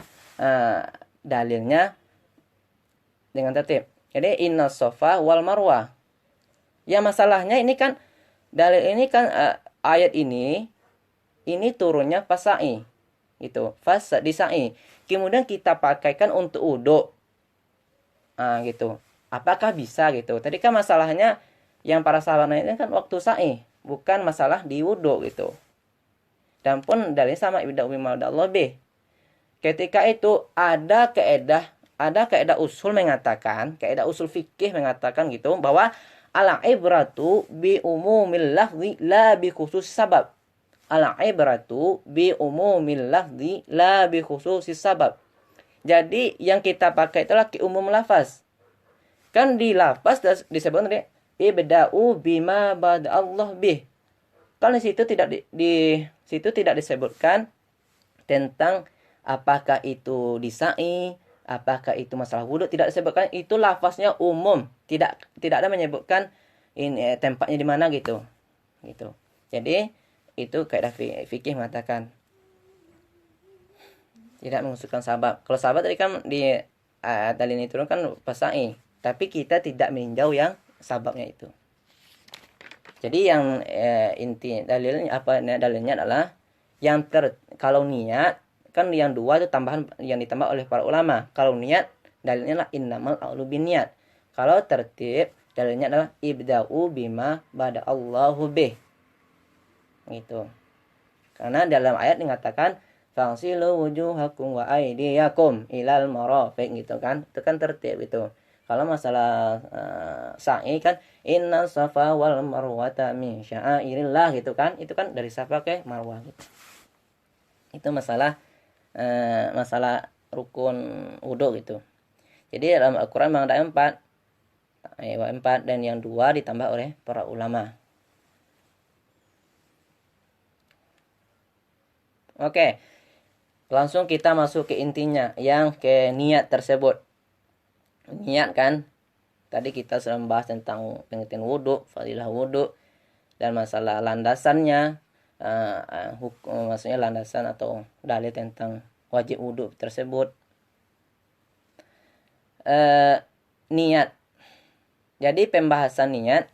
dalilnya dengan tertib. Jadi inna Safa wal Marwah. Ya masalahnya ini kan dalil ini kan ayat ini turunnya pas sa'i. Gitu. Pas di sa'i. Kemudian kita pakaikan untuk wudu. Nah, gitu. Apakah bisa gitu? Tadi kan masalahnya yang para sahabat ini kan waktu sa'i, bukan masalah di wudu gitu. Dan pun dalilnya sama ibda bima Allah bih. Ketika itu ada kaidah usul mengatakan, kaidah usul fikih mengatakan gitu bahwa al-ibratu bi umumil lafzi la bi khusus sabab. Al-ibratu bi umumil lafzi la bi khususis sabab. Jadi yang kita pakai itulah ki umum lafaz. Kan di lafaz disebut tadi ibda'u bima bada Allah bih. Kan di situ situ tidak disebutkan tentang apakah itu di sa'i, apakah itu masalah wudhu, tidak disebutkan. Itu lafaznya umum, tidak ada menyebutkan ini tempatnya di mana gitu. Jadi itu kaidah fikih mengatakan tidak mengusulkan sabab. Kalau sabab tadi kan di dalil ini turun kan pasai, tapi kita tidak meninjau yang sababnya itu. Jadi yang inti dalilnya adalah yang kalau niat kan yang dua itu tambahan yang ditambah oleh para ulama. Kalau niat dalilnya adalah innamal a'malu binniyat. Kalau tertib dalilnya adalah ibda'u bima bada Allahu bih. Gitu. Karena dalam ayat dikatakan fangsilu wujuhakum wa aydiyakum ilal marafiq gitu kan. Itu kan tertib itu. Kalau masalah sa'i kan inna safa wal marwata min sya'airillah gitu kan. Itu kan dari safa ke marwah gitu. Itu masalah rukun wudu gitu. Jadi dalam Al-Qur'an memang ada 4 dan yang 2 ditambah oleh para ulama. Oke. Langsung kita masuk ke intinya, yang ke niat tersebut. Niat kan tadi kita sudah membahas tentang pengertian wudu, fadilah wudu, dan masalah landasannya, maksudnya landasan atau dalil tentang wajib wudu tersebut. Niat. Jadi pembahasan niat,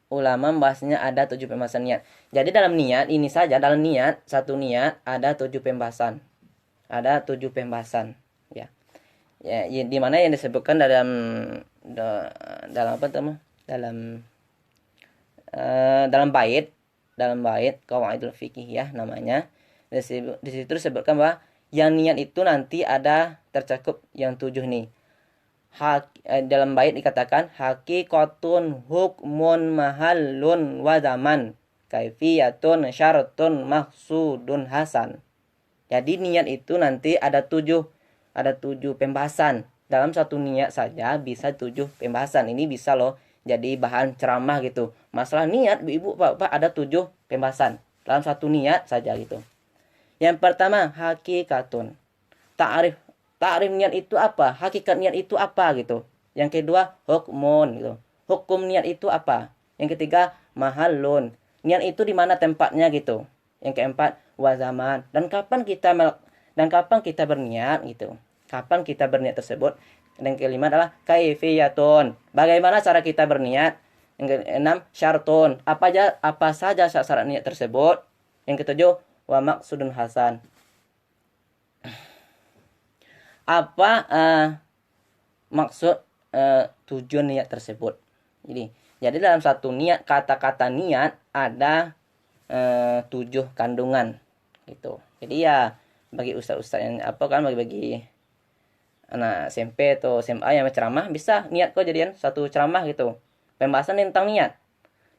ulama membahasnya ada 7 pembahasan niat. Jadi dalam niat ini saja, dalam niat satu niat ada 7 pembahasan. Ada 7 pembahasan, ya. Ya, di mana yang disebutkan dalam apa teman? Dalam bait Qawaidul Fiqh ya namanya. Di situ disebutkan bahwa yang niat itu nanti ada tercakup yang 7 nih. Dalam bait dikatakan haqiqatun hukmun mahallun wa zaman kaifiyatun syaratun maksudun hasan. Jadi niat itu nanti ada 7 pembahasan. Dalam satu niat saja bisa 7 pembahasan. Ini bisa loh jadi bahan ceramah gitu. Masalah niat ibu bapak ada 7 pembahasan dalam satu niat saja gitu. Yang pertama haqiqatun. Ta'rif niat itu apa? Hakikat niat itu apa gitu. Yang kedua hukmun gitu. Hukum niat itu apa? Yang ketiga mahallun. Niat itu di mana tempatnya gitu. Yang keempat wazaman. Dan kapan kita berniat gitu. Kapan kita berniat tersebut? Dan kelima adalah kaifiyatun. Bagaimana cara kita berniat? Yang keenam syartun. Apa saja syarat niat tersebut? Yang ketujuh wa maksudun hasan. Apa maksud tujuan niat tersebut? Jadi dalam satu niat, kata-kata niat ada 7 kandungan gitu. Jadi ya bagi ustaz-ustaz yang bagi anak SMP atau SMA yang berceramah bisa niat kok jadian satu ceramah gitu. Pembahasan tentang niat.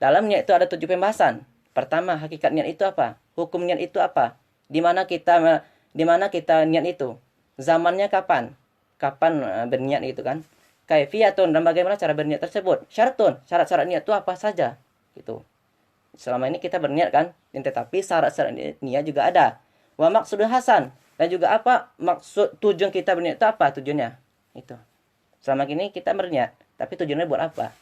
Dalam niat itu ada 7 pembahasan. Pertama, hakikat niat itu apa? Hukum niat itu apa? Di mana kita niat itu? Zamannya kapan? Berniat itu kan? Kaifiyatun, dan bagaimana cara berniat tersebut? Syaratun, syarat-syarat niat itu apa saja? Gitu. Selama ini kita berniat kan? Tetapi syarat-syarat niat juga ada. Wa maksudul hasan, dan juga apa maksud tujuan kita berniat itu apa tujuannya? Itu. Selama ini kita berniat, tapi tujuannya buat apa?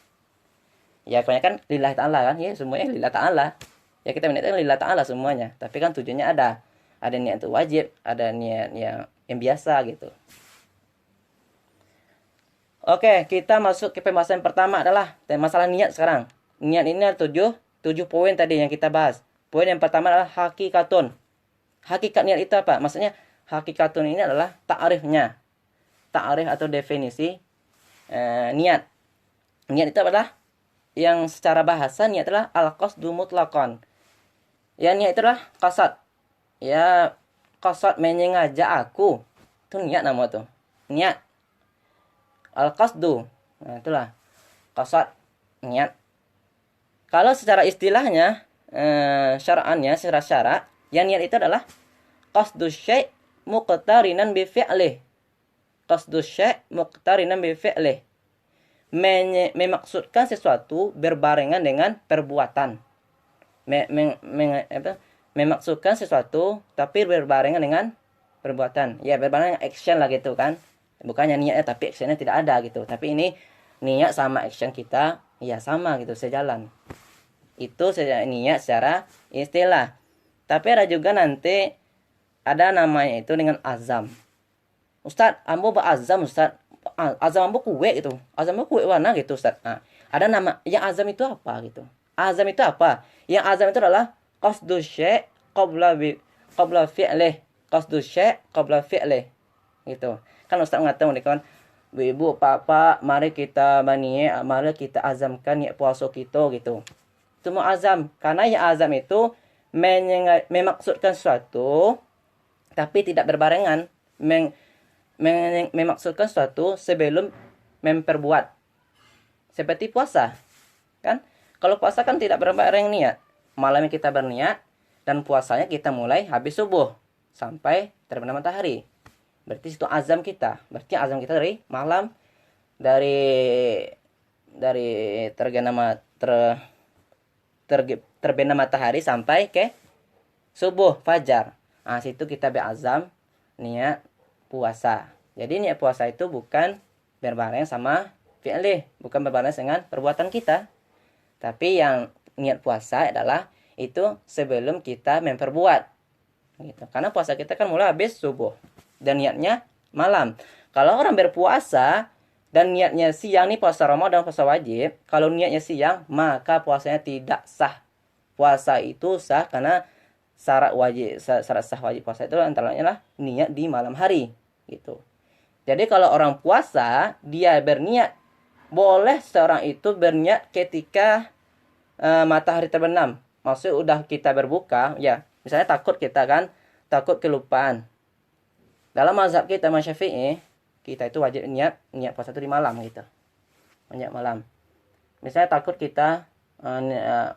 Ya kebanyakan lillahi ta'ala kan, ya semuanya lillahi ta'ala. Ya kita niatkan lillahi ta'ala semuanya. Tapi kan tujuannya ada. Ada niat itu wajib, ada niat yang biasa gitu. Oke, kita masuk ke pembahasan pertama adalah masalah niat sekarang. Niat ini ada 7 poin tadi yang kita bahas. Poin yang pertama adalah hakikatun. Hakikat niat itu apa? Maksudnya hakikatun ini adalah ta'rifnya. Ta'rif atau definisi niat. Niat itu adalah yang secara bahasa niat adalah al-qasdu mutlaqan. Ya niat itu adalah qasad. Ya qasad menyengaja aku. Itu niat nama tuh. Niat. Al-qasdu. Nah, itulah qasad, niat. Kalau secara istilahnya, syara'annya, secara syarak, yang niat itu adalah qasdu syai' muqtarinan bi fi'lih. Qasdu syai' muqtarinan bi fi'lih. Memaksudkan sesuatu berbarengan dengan perbuatan. Memaksudkan sesuatu tapi berbarengan dengan perbuatan. Ya, berbarengan dengan action lah gitu kan. Bukannya niatnya tapi actionnya tidak ada gitu. Tapi ini niat sama action kita ya sama gitu, sejalan. Itu niat secara istilah. Tapi ada juga nanti ada namanya itu dengan azam. Ustaz, ambo berazam Ustaz. Azam ambo kue gitu. Azam ambo kue warna gitu Ustaz. Nah, ada nama yang azam itu apa gitu. Azam itu apa? Yang azam itu adalah qasdu syai' qabla fi'lih. Qasdu syai' qabla fi'lih. Gitu. Kan Ustaz mengatakan kan, ibu, papa, mari kita mari kita azamkan niat puasa kita gitu. Itu mau azam. Karena yang azam itu memaksudkan sesuatu tapi tidak berbarengan. Memaksudkan sesuatu sebelum memperbuat. Seperti puasa. Kan? Kalau puasa kan tidak berbareng niat. Malamnya kita berniat dan puasanya kita mulai habis subuh sampai terbenam matahari. Berarti itu azam kita. Berarti azam kita dari malam, dari terbenam matahari sampai ke subuh fajar. Nah, situ kita berazam niat puasa. Jadi niat puasa itu bukan berbareng sama fi'lih, bukan berbareng dengan perbuatan kita. Tapi yang niat puasa adalah itu sebelum kita memperbuat. Gitu. Karena puasa kita kan mulai habis subuh. Dan niatnya malam. Kalau orang berpuasa dan niatnya siang, nih puasa Ramadan, puasa wajib. Kalau niatnya siang, maka puasanya tidak sah. Puasa itu sah karena syarat sah wajib puasa itu antaranya lah niat di malam hari. Gitu. Jadi kalau orang puasa, dia berniat. Boleh seorang itu berniat ketika matahari terbenam. Maksudnya udah kita berbuka, ya. Misalnya takut kelupaan. Dalam mazhab kita Syafi'i, kita itu wajib niat puasa itu di malam gitu. Niat malam. Misalnya takut kita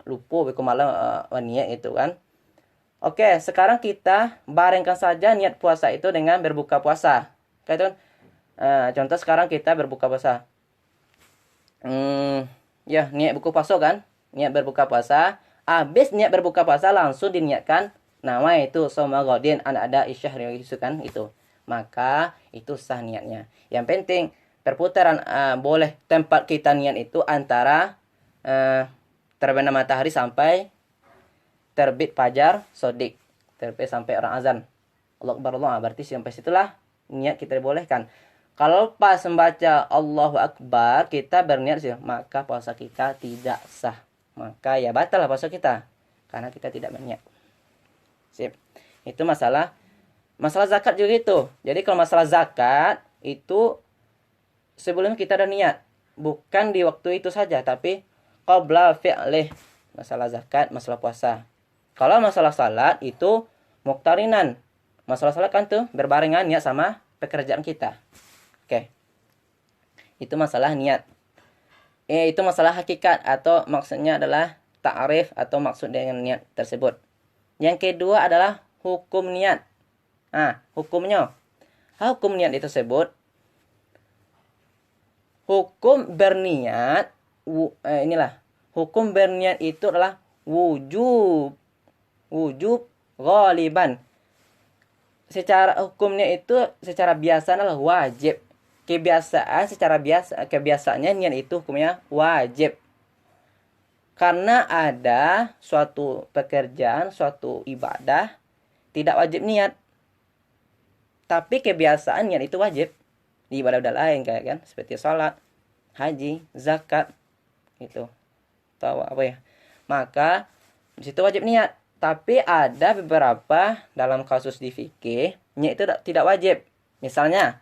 lupa ke malam niat itu kan. Oke, sekarang kita barengkan saja niat puasa itu dengan berbuka puasa. Kayak itu kan. Contoh sekarang kita berbuka puasa. Ya, niat buka puasa kan? Niat berbuka puasa. Habis niat berbuka puasa langsung diniatkan nama itu soma godin ada isyahri itu kan itu. Maka itu sah niatnya. Yang penting perputaran boleh tempat kita niat itu antara terbenam matahari sampai terbit fajar sodik. Terbit sampai orang azan. Allah Akbar Allah. Berarti sampai situlah niat kita dibolehkan. Kalau pas membaca Allahu Akbar kita berniat sih, maka puasa kita tidak sah. Maka ya batal lah puasa kita. Karena kita tidak berniat. Sip. Itu masalah zakat juga itu. Jadi kalau masalah zakat itu sebelum kita ada niat. Bukan di waktu itu saja. Tapi qabla fi'lih. Masalah zakat, masalah puasa. Kalau masalah salat itu muqtarinan. Masalah salat kan tuh berbarengan niat sama pekerjaan kita. Oke. Itu masalah niat. Itu masalah hakikat atau maksudnya adalah ta'rif atau maksud dengan niat tersebut. Yang kedua adalah hukum niat. Hukumnya. Hukum niat itu tersebut. Hukum berniat. Inilah. Hukum berniat itu adalah wujub. Wujub ghaliban. Secara hukumnya itu secara biasa adalah wajib. Kebiasaannya niat itu hukumnya wajib. Karena ada suatu pekerjaan, suatu ibadah tidak wajib niat. Tapi kebiasaan niat itu wajib. Di ibadah lain kayak kan, seperti sholat, haji, zakat gitu. Tahu apa ya? Maka di situ wajib niat. Tapi ada beberapa dalam kasus di fikih niat itu tidak wajib. Misalnya,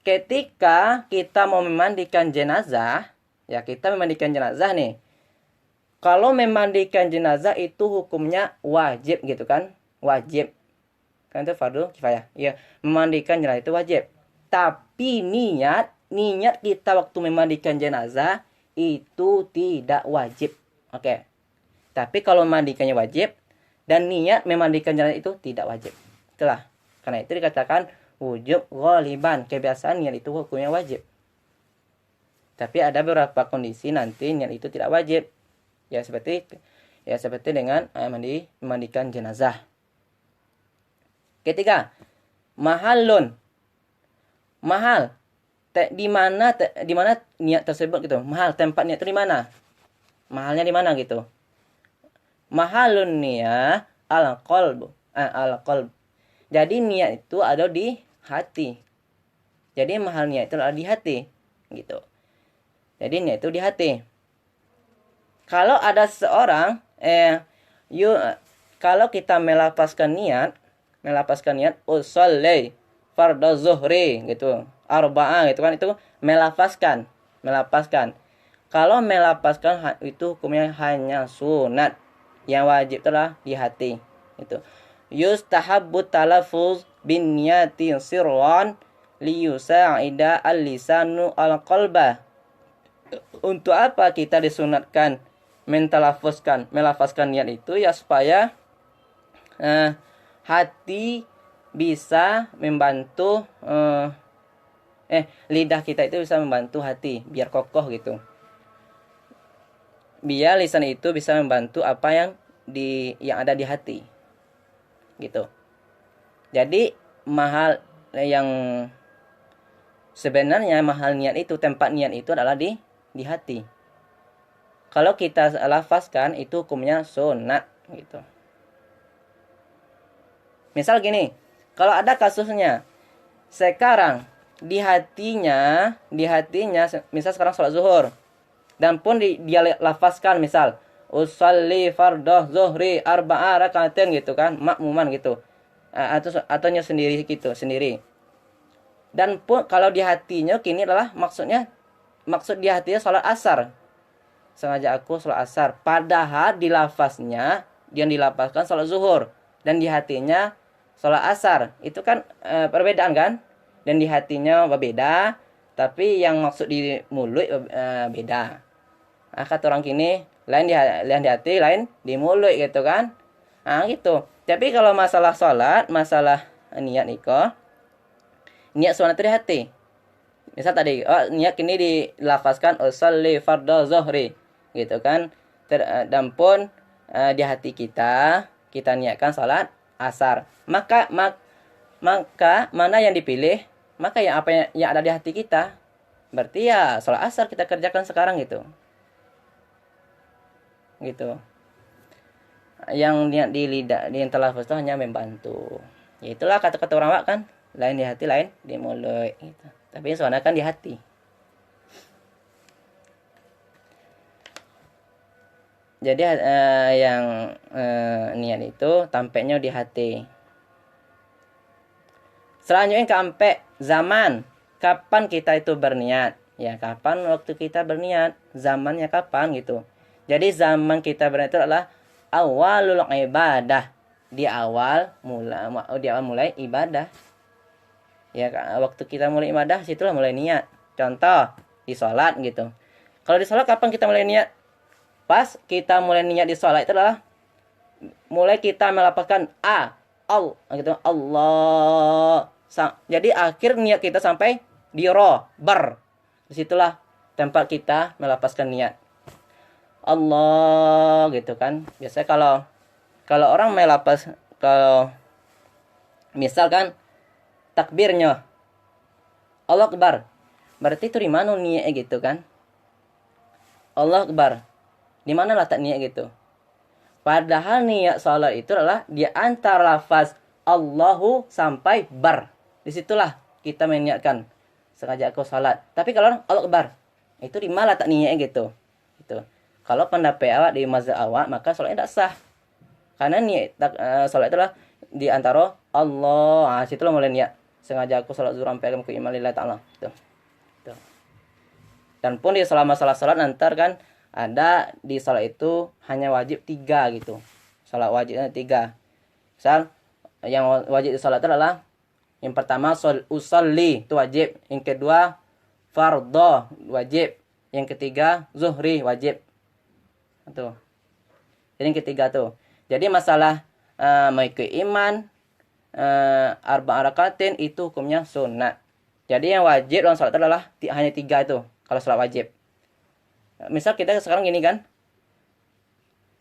ketika kita mau memandikan jenazah, ya kita memandikan jenazah nih. Kalau memandikan jenazah itu hukumnya wajib gitu kan? Wajib. Kan itu fardu kifayah. Ya, memandikan jenazah itu wajib. Tapi niat kita waktu memandikan jenazah itu tidak wajib. Oke. Tapi kalau memandikannya wajib dan niat memandikan jenazah itu tidak wajib. Itulah. Karena itu dikatakan wujub ghaliban. Kebiasaan niat itu hukumnya wajib. Tapi ada beberapa kondisi nanti niat itu tidak wajib. Ya seperti dengan memandikan jenazah. Ketiga, mahal. Di mana niat tersebut gitu. Mahal, tempat niat itu di mana? Mahalnya di mana gitu. Mahalun niyah al-qalb. Jadi niat itu ada di hati. Jadi mahal niat itu ada di hati gitu. Jadi niat itu di hati. Kalau ada seseorang kalau kita melafazkan niat usolli fardhu zuhri gitu, arba'ah gitu kan, itu melafazkan. Kalau melafazkan itu hukumnya hanya sunat. Yang wajib itulah di hati itu. Yustahabbu talaffuz bin niyati sirran li yusa'ida al-lisanu al-qalba. Untuk apa kita disunatkan melafazkan niat itu ya supaya hati bisa membantu lidah kita itu bisa membantu hati biar kokoh gitu. Biar lisan itu bisa membantu apa yang ada di hati. Gitu. Jadi sebenarnya mahal niat itu, tempat niat itu adalah di hati. Kalau kita lafazkan itu hukumnya sunat gitu. Misal gini, kalau ada kasusnya sekarang di hatinya misal sekarang sholat zuhur dan pun dia lafazkan misal usolli fardhu zuhri arba'a rakaatin gitu kan, makmuman gitu. Ataunya sendiri gitu, sendiri. Dan pun kalau di hatinya kini adalah maksud di hatinya sholat asar. Sengaja aku sholat asar. Padahal di lafaznya yang dilafazkan sholat zuhur. Dan di hatinya sholat asar. Itu kan perbedaan kan. Dan di hatinya berbeda. Tapi yang maksud di mulut beda. Nah, kata orang kini, lain di hati, lain di mulut gitu kan. Nah gitu. Tapi kalau masalah sholat, masalah niat nikah, niat sunat itu di hati. Misal tadi, niat kini dilafazkan usolli fardhu zuhri. Gitu kan. Dan pun di hati kita niatkan salat asar. Maka mana yang dipilih? Maka yang apa yang ada di hati kita. Berarti ya salat asar kita kerjakan sekarang gitu. Gitu. Yang niat di lidah, di talafuz itu hanya membantu. Ya itulah kata-kata orang kan, lain di hati, lain di mulut gitu. Tapi soalnya kan di hati. Jadi yang niat itu tampaknya di hati. Selanjutnya sampai zaman. Kapan kita itu berniat? Ya, kapan waktu kita berniat? Zamannya kapan gitu. Jadi zaman kita berniat itu adalah awalul ibadah. Di awal mulai ibadah. Ya, waktu kita mulai ibadah, situlah mulai niat. Contoh, di sholat gitu. Kalau di sholat kapan kita mulai niat? Pas kita mulai niat di sholat itu adalah mulai kita melafazkan gitu, Allah. Jadi akhir niat kita sampai di bar. Disitulah tempat kita melafazkan niat. Allah gitu kan. Biasanya kalau orang melafaz, kalau misalkan takbirnya Allah Akbar, berarti itu di mana niatnya gitu kan? Allah Akbar. Di mana letak niat gitu? Padahal niat salat itu adalah di antara lafaz Allahu sampai bar. Disitulah kita meniatkan sengaja aku salat. Tapi kalau orang Allah Akbar, itu di mana letak niatnya gitu? Gitu. Kalau pendapat awak di mazhab awak, maka salatnya tidak sah. Karena niat salat itu adalah di antara Allah. Situ lah mulai niat. Sengaja aku salat zuhur sampai ke iman lillahi ta'ala. Gitu. Gitu. Dan pun di selama salat nanti kan ada di salat itu hanya wajib 3 gitu. Salat wajibnya 3. Misal yang wajib di salat adalah yang pertama usolli itu wajib, yang kedua fardhu wajib, yang ketiga zuhri wajib. Tuh. Jadi yang ketiga tuh. Jadi masalah mengikuti iman arba rakatin itu hukumnya sunat. Jadi yang wajib dalam salat adalah hanya 3 itu kalau salat wajib. Misal kita sekarang gini kan,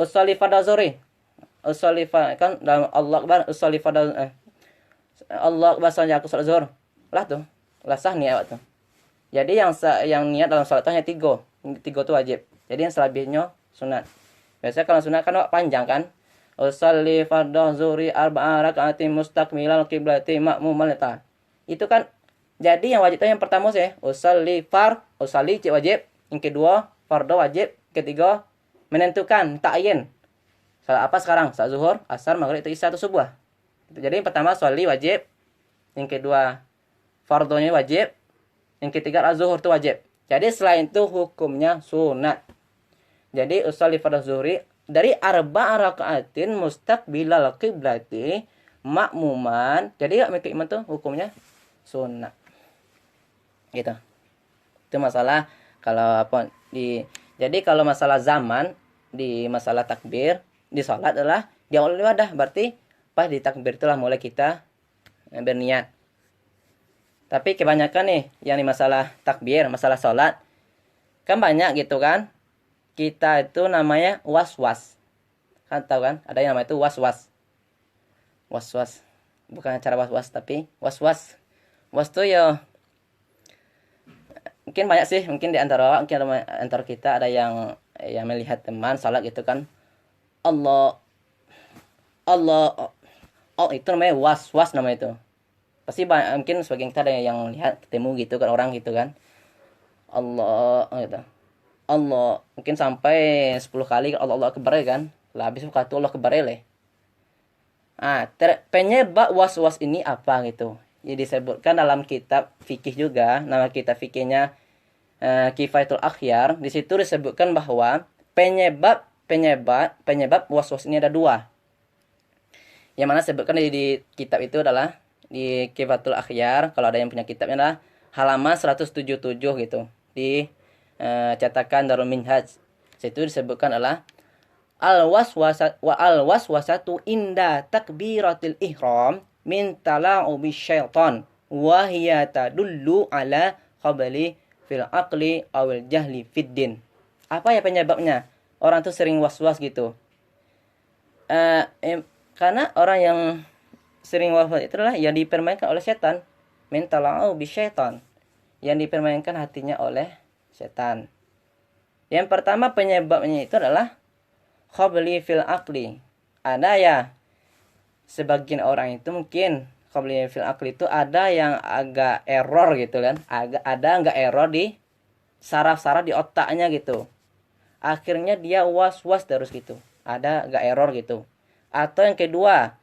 usolli fardhu zuhri, usolli kan dalam Allah Akbar, usolli fardhu Allah Akbar saja aku salat zuhur. Lah tuh, lah sah niat tuh. Jadi yang niat dalam salat hanya 3. 3 itu wajib. Jadi yang selebihnya sunat. Biasanya kalau sunat kan panjang kan. Usolli fardhu zuhri arba'a raka'atin mustaqbilal qiblati ma'muman ta. Itu kan jadi yang wajib itu yang pertama sih, usolli cik wajib, yang kedua fardhu wajib, ketiga menentukan ta'yin. Salat apa sekarang? Salat zuhur, asar, maghrib, isya atau subuh. Jadi yang pertama sholli wajib, yang kedua fardhunya wajib, yang ketiga az-zuhur itu wajib. Jadi selain itu hukumnya sunat. Jadi usolli fardhu zuhri dari arba rakaatin mustaqbilal qiblati makmuman. Jadi imam itu hukumnya sunat. Gitu. Itu masalah kalau apa jadi kalau masalah zaman di masalah takbir di salat adalah di awal ibadah, berarti pas di takbir itulah mulai kita berniat. Tapi kebanyakan nih yang di masalah takbir, masalah salat kan banyak gitu kan. Kita itu namanya was-was. Kan tahu kan? Ada yang namanya itu was-was. Was-was. Bukan cara was-was tapi was-was. Was tuh ya mungkin banyak sih, mungkin di antara kita ada yang melihat teman salat gitu kan. Allah oh itu namanya was-was namanya itu. Pasti mungkin sebagian kita ada yang lihat ketemu gitu kan orang gitu kan. Allah gitu. Allah mungkin sampai 10 kali Allah Akbar kan. Lah habis kata Allah Akbar le. Penyebab was-was ini apa gitu. Jadi disebutkan dalam kitab fikih juga, nama kitab fikihnya Kifayatul Akhyar. Di situ disebutkan bahwa penyebab was-was ini ada 2. Yang mana disebutkan di kitab itu adalah di Kifayatul Akhyar. Kalau ada yang punya kitabnya adalah halaman 177 gitu. Di cetakan Darul Minhaj. Situ disebutkan adalah al-waswasatu inda takbiratil ihram min tala'ubi syaitan wa hiya tadullu ala qabli fil aqli awil jahli fid din. Apa ya penyebabnya? Orang tuh sering was-was gitu. Karena orang yang sering was-was itu adalah yang dipermainkan oleh setan. Min tala'ubi syaitan. Yang dipermainkan hatinya oleh setan. Yang pertama penyebabnya itu adalah qabli fil aqli. Ada ya sebagian orang itu mungkin qabli fil aqli itu ada yang agak error gitu kan. Ada enggak error di saraf-saraf di otaknya gitu. Akhirnya dia was-was terus gitu. Ada enggak error gitu. Atau yang kedua,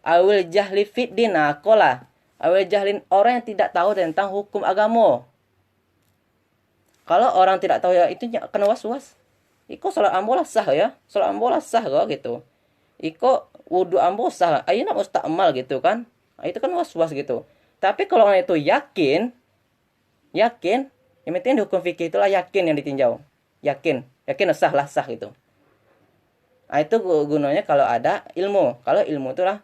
awil jahli fid din. Awil jahlin orang yang tidak tahu tentang hukum agama. Kalau orang tidak tahu ya itu kena was-was. Iko salat ambo lah sah ya. Salat ambo lah sah kok gitu. Iko wudu ambo sah. Ayeuna mustakmal gitu kan. Itu kan was-was gitu. Tapi kalau orang itu yakin, yang penting hukum fikih itulah yakin yang ditinjau. Yakin sah gitu. Itu gunanya kalau ada ilmu. Kalau ilmu itulah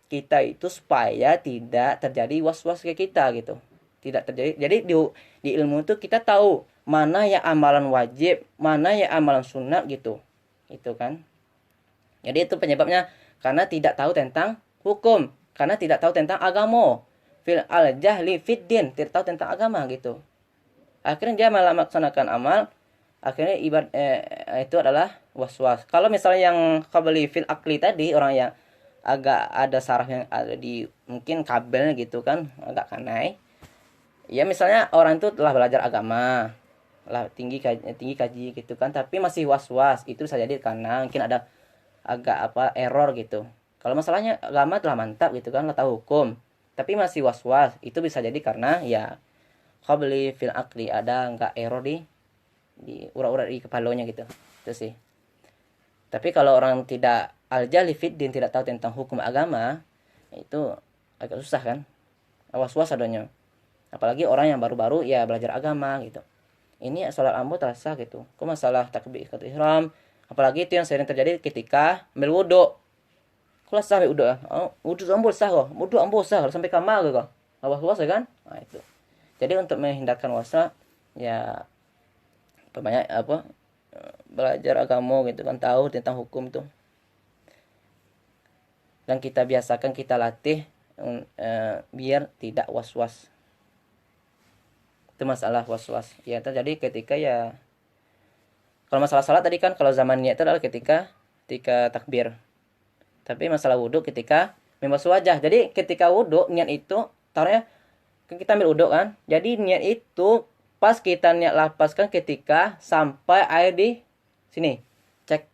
kita itu supaya tidak terjadi was-was ke kita gitu. Tidak terjadi. Jadi di ilmu itu kita tahu mana yang amalan wajib, mana yang amalan sunat gitu. Itu kan. Jadi itu penyebabnya karena tidak tahu tentang hukum, karena tidak tahu tentang agama. Fil al-jahli fid din, tidak tahu tentang agama gitu. Akhirnya dia malah melaksanakan amal, akhirnya itu adalah was-was. Kalau misalnya yang qabli fil akli tadi, orang yang agak ada saraf yang ada di mungkin kabelnya gitu kan, agak kanai. Ya misalnya orang itu telah belajar agama, lah tinggi kaji gitu kan, tapi masih was-was, itu bisa jadi karena mungkin ada agak apa error gitu. Kalau masalahnya agama telah mantap gitu kan, lah tahu hukum, tapi masih was-was, itu bisa jadi karena ya qabli fil akli, ada enggak error di urat-urat di kepalanya gitu. Itu sih. Tapi kalau orang tidak al-jahli fiddin, tidak tahu tentang hukum agama, itu agak susah kan. Was-was adanya. Apalagi orang yang baru-baru ya belajar agama gitu. Ini sholat ambo terasa gitu. Kok masalah takbiratul ihram, apalagi itu yang sering terjadi ketika ambil wudu. Kalau sah wudu, wudu ambo sah kok. Wudu ambo sah sampai kamar kok. Was-was ya kan? Nah, itu. Jadi untuk menghindarkan wasa ya banyak apa belajar agama gitu kan, tahu tentang hukum tuh, dan kita biasakan, kita latih biar tidak was-was. Itu masalah was-was ya terjadi ketika ya kalau masalah salat tadi kan, kalau zamannya itu adalah ketika takbir, tapi masalah wudhu ketika membasuh wajah. Jadi ketika wudhu niat itu taruhnya kita ambil wudhu kan, jadi niat itu pas kita niat lapaskan ketika sampai air di sini, cek,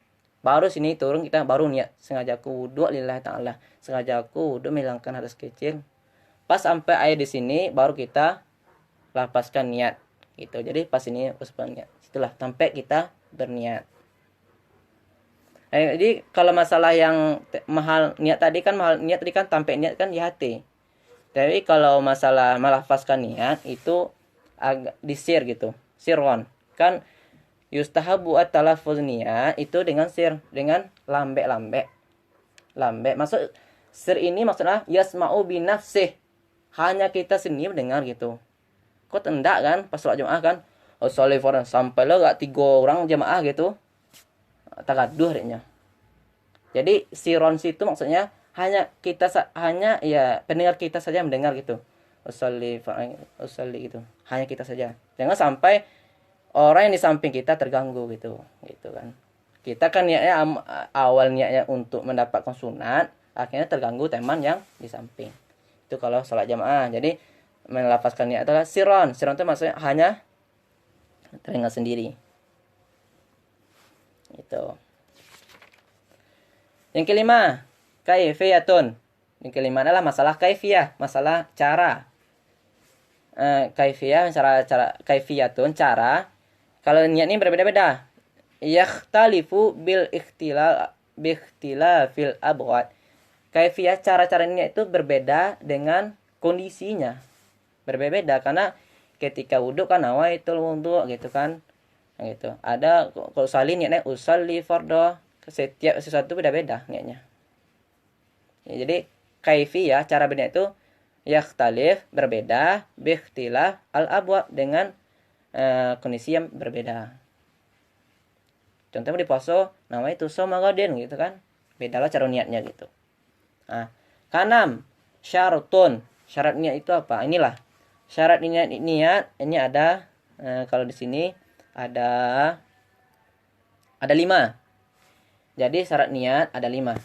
baru sini turun kita baru niat sengaja aku wudhu lillahi ta'ala, sengaja aku wudhu menghilangkan hadas kecil, pas sampai air di sini baru kita lapaskan niat gitu. Jadi pas ini uspan niat, setelah sampai kita berniat. Jadi kalau masalah yang mahal niat tadi kan, mahal niat tadi kan sampai niat kan di hati. Tapi kalau masalah melafazkan niat itu agak disir gitu, sirron kan. Yustahabu at-talaffuz niat itu dengan sir, dengan lambe. Maksud sir ini maksudnya yasma'u binafsih, hanya kita sendiri mendengar gitu. Kok tendak kan pas sholat jemaah kan, sholat fardu sampai lo gak 3 orang jemaah gitu, tagaduh adanya. Jadi sirron itu maksudnya hanya ya pendengar kita saja mendengar gitu. Usolli gitu. Hanya kita saja. Jangan sampai orang yang di samping kita terganggu gitu kan. Kita kan niatnya awal niatnya untuk mendapatkan sunat, akhirnya terganggu teman yang di samping. Itu kalau sholat jamaah. Jadi melafazkan niat adalah sirron. Sirron itu maksudnya hanya teringat sendiri. Gitu. Yang kelima, kaifiyatun. Yang kelima adalah masalah kaifiyah, masalah cara. Kaifiyah, cara kaifiyatun, cara. Kalau niat ini berbeda-beda. Yakhtalifu fil abghad. Kaifiyah, cara-cara niat itu berbeda dengan kondisinya. Berbeda karena ketika wudu kan nawaitul wudu gitu kan. Gitu. Ada kalau usalli niatnya usalli fardhu. Setiap sesuatu beda-beda niatnya. Ya, jadi kaifiyah, cara berniat itu yakhtalif, berbeda, biikhtilaf al-abwab, dengan kondisi yang berbeda. Contohnya di puasa namanya itu somagodin gitu kan, bedalah cara niatnya gitu. Nah, kanam syarutun, syarat niat itu apa? Inilah syarat niat ini ada kalau di sini ada 5. Jadi syarat niat ada 5.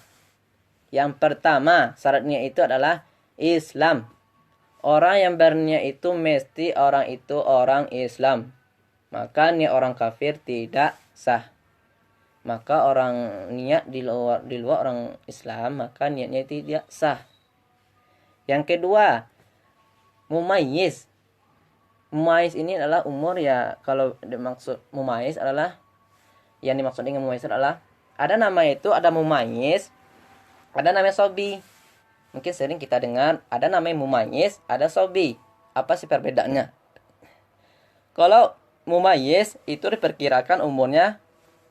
Yang pertama, syarat niat itu adalah Islam. Orang yang berniat itu mesti orang itu orang Islam. Maka niat orang kafir tidak sah. Maka orang niat di luar orang Islam, maka niatnya tidak sah. Yang kedua, mumayyiz. Mumayyiz ini adalah umur ya, kalau dimaksud mumayyiz adalah, yang dimaksud dengan mumayyiz adalah ada nama itu, ada mumayyiz, ada namanya sobi. Mungkin sering kita dengar ada namanya mumayyiz, ada sobi. Apa sih perbedaannya? Kalau mumayyiz itu diperkirakan umurnya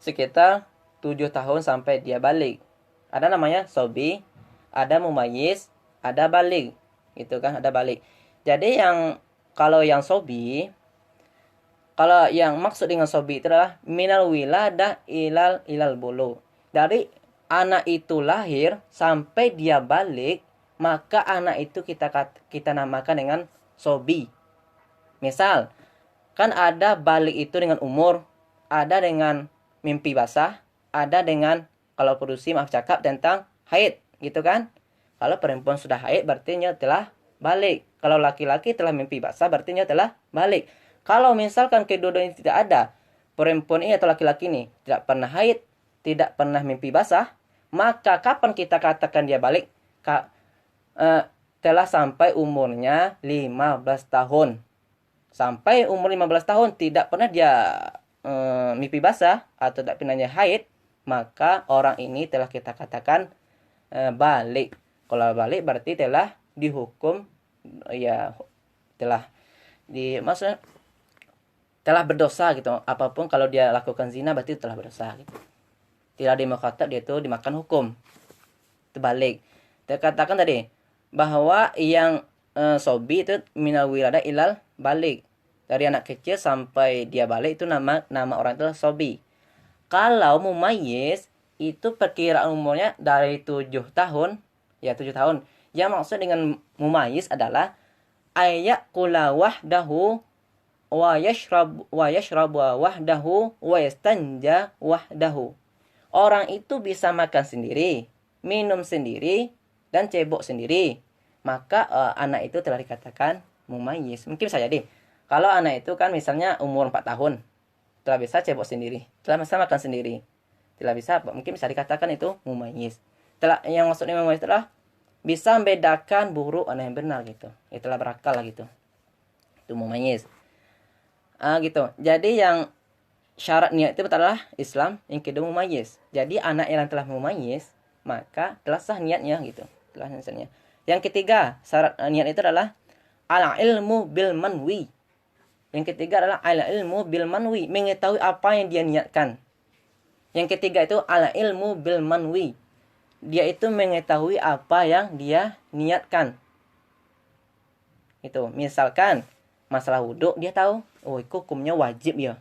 sekitar 7 tahun sampai dia balik. Ada namanya sobi, ada mumayyiz, ada balik. Gitu kan, ada balik. Jadi kalau yang sobi, kalau yang maksud dengan sobi itu adalah minal wiladah ilal bulu. Dari anak itu lahir sampai dia balik, maka anak itu kita namakan dengan sobi. Misal, kan ada balik itu dengan umur, ada dengan mimpi basah, ada dengan, kalau produksi maaf cakap tentang haid gitu kan. Kalau perempuan sudah haid berarti nya telah balik. Kalau laki-laki telah mimpi basah berarti nya telah balik. Kalau misalkan kedua-duanya tidak ada, perempuan ini atau laki-laki ini tidak pernah haid, tidak pernah mimpi basah, maka kapan kita katakan dia balik? Telah sampai umurnya 15 tahun. Sampai umur 15 tahun tidak pernah dia mimpi basah atau tidak pernah haid, maka orang ini telah kita katakan balik. Kalau balik berarti telah dihukum, ya telah maksudnya telah berdosa gitu. Apapun kalau dia lakukan zina berarti telah berdosa gitu. Tidak dimukhatab, dia itu dimakan hukum. Itu balik. Kita katakan tadi bahwa yang sobi itu minal wilada ilal balik. Dari anak kecil sampai dia balik itu nama orang itu sobi. Kalau mumayyiz itu perkiraan umurnya dari 7 tahun, ya 7 tahun. Yang maksud dengan mumayyiz adalah ayakula wahdahu wa yashrabu wahdahu wa yastanja wahdahu. Orang itu bisa makan sendiri, minum sendiri, dan cebok sendiri. Maka anak itu telah dikatakan mumayyiz. Mungkin bisa jadi kalau anak itu kan misalnya umur 4 tahun, telah bisa cebok sendiri, telah bisa makan sendiri, telah bisa, mungkin bisa dikatakan itu mumayyiz. Yang maksudnya mumayyiz adalah bisa membedakan buruk mana yang benar gitu. Itulah berakal lah gitu. Itu mumayyiz. Gitu. Jadi yang syarat niat itu adalah Islam, yang kedua mumayyiz. Jadi anak yang telah mumayyiz maka telah sah niatnya gitu. Telah niatnya. Yang ketiga, syarat niat itu adalah al-ilmu bil manwi. Yang ketiga adalah al-ilmu bil manwi, mengetahui apa yang dia niatkan. Yang ketiga itu al-ilmu bil manwi. Dia itu mengetahui apa yang dia niatkan. Itu, misalkan masalah wudhu dia tahu, oh itu hukumnya wajib ya.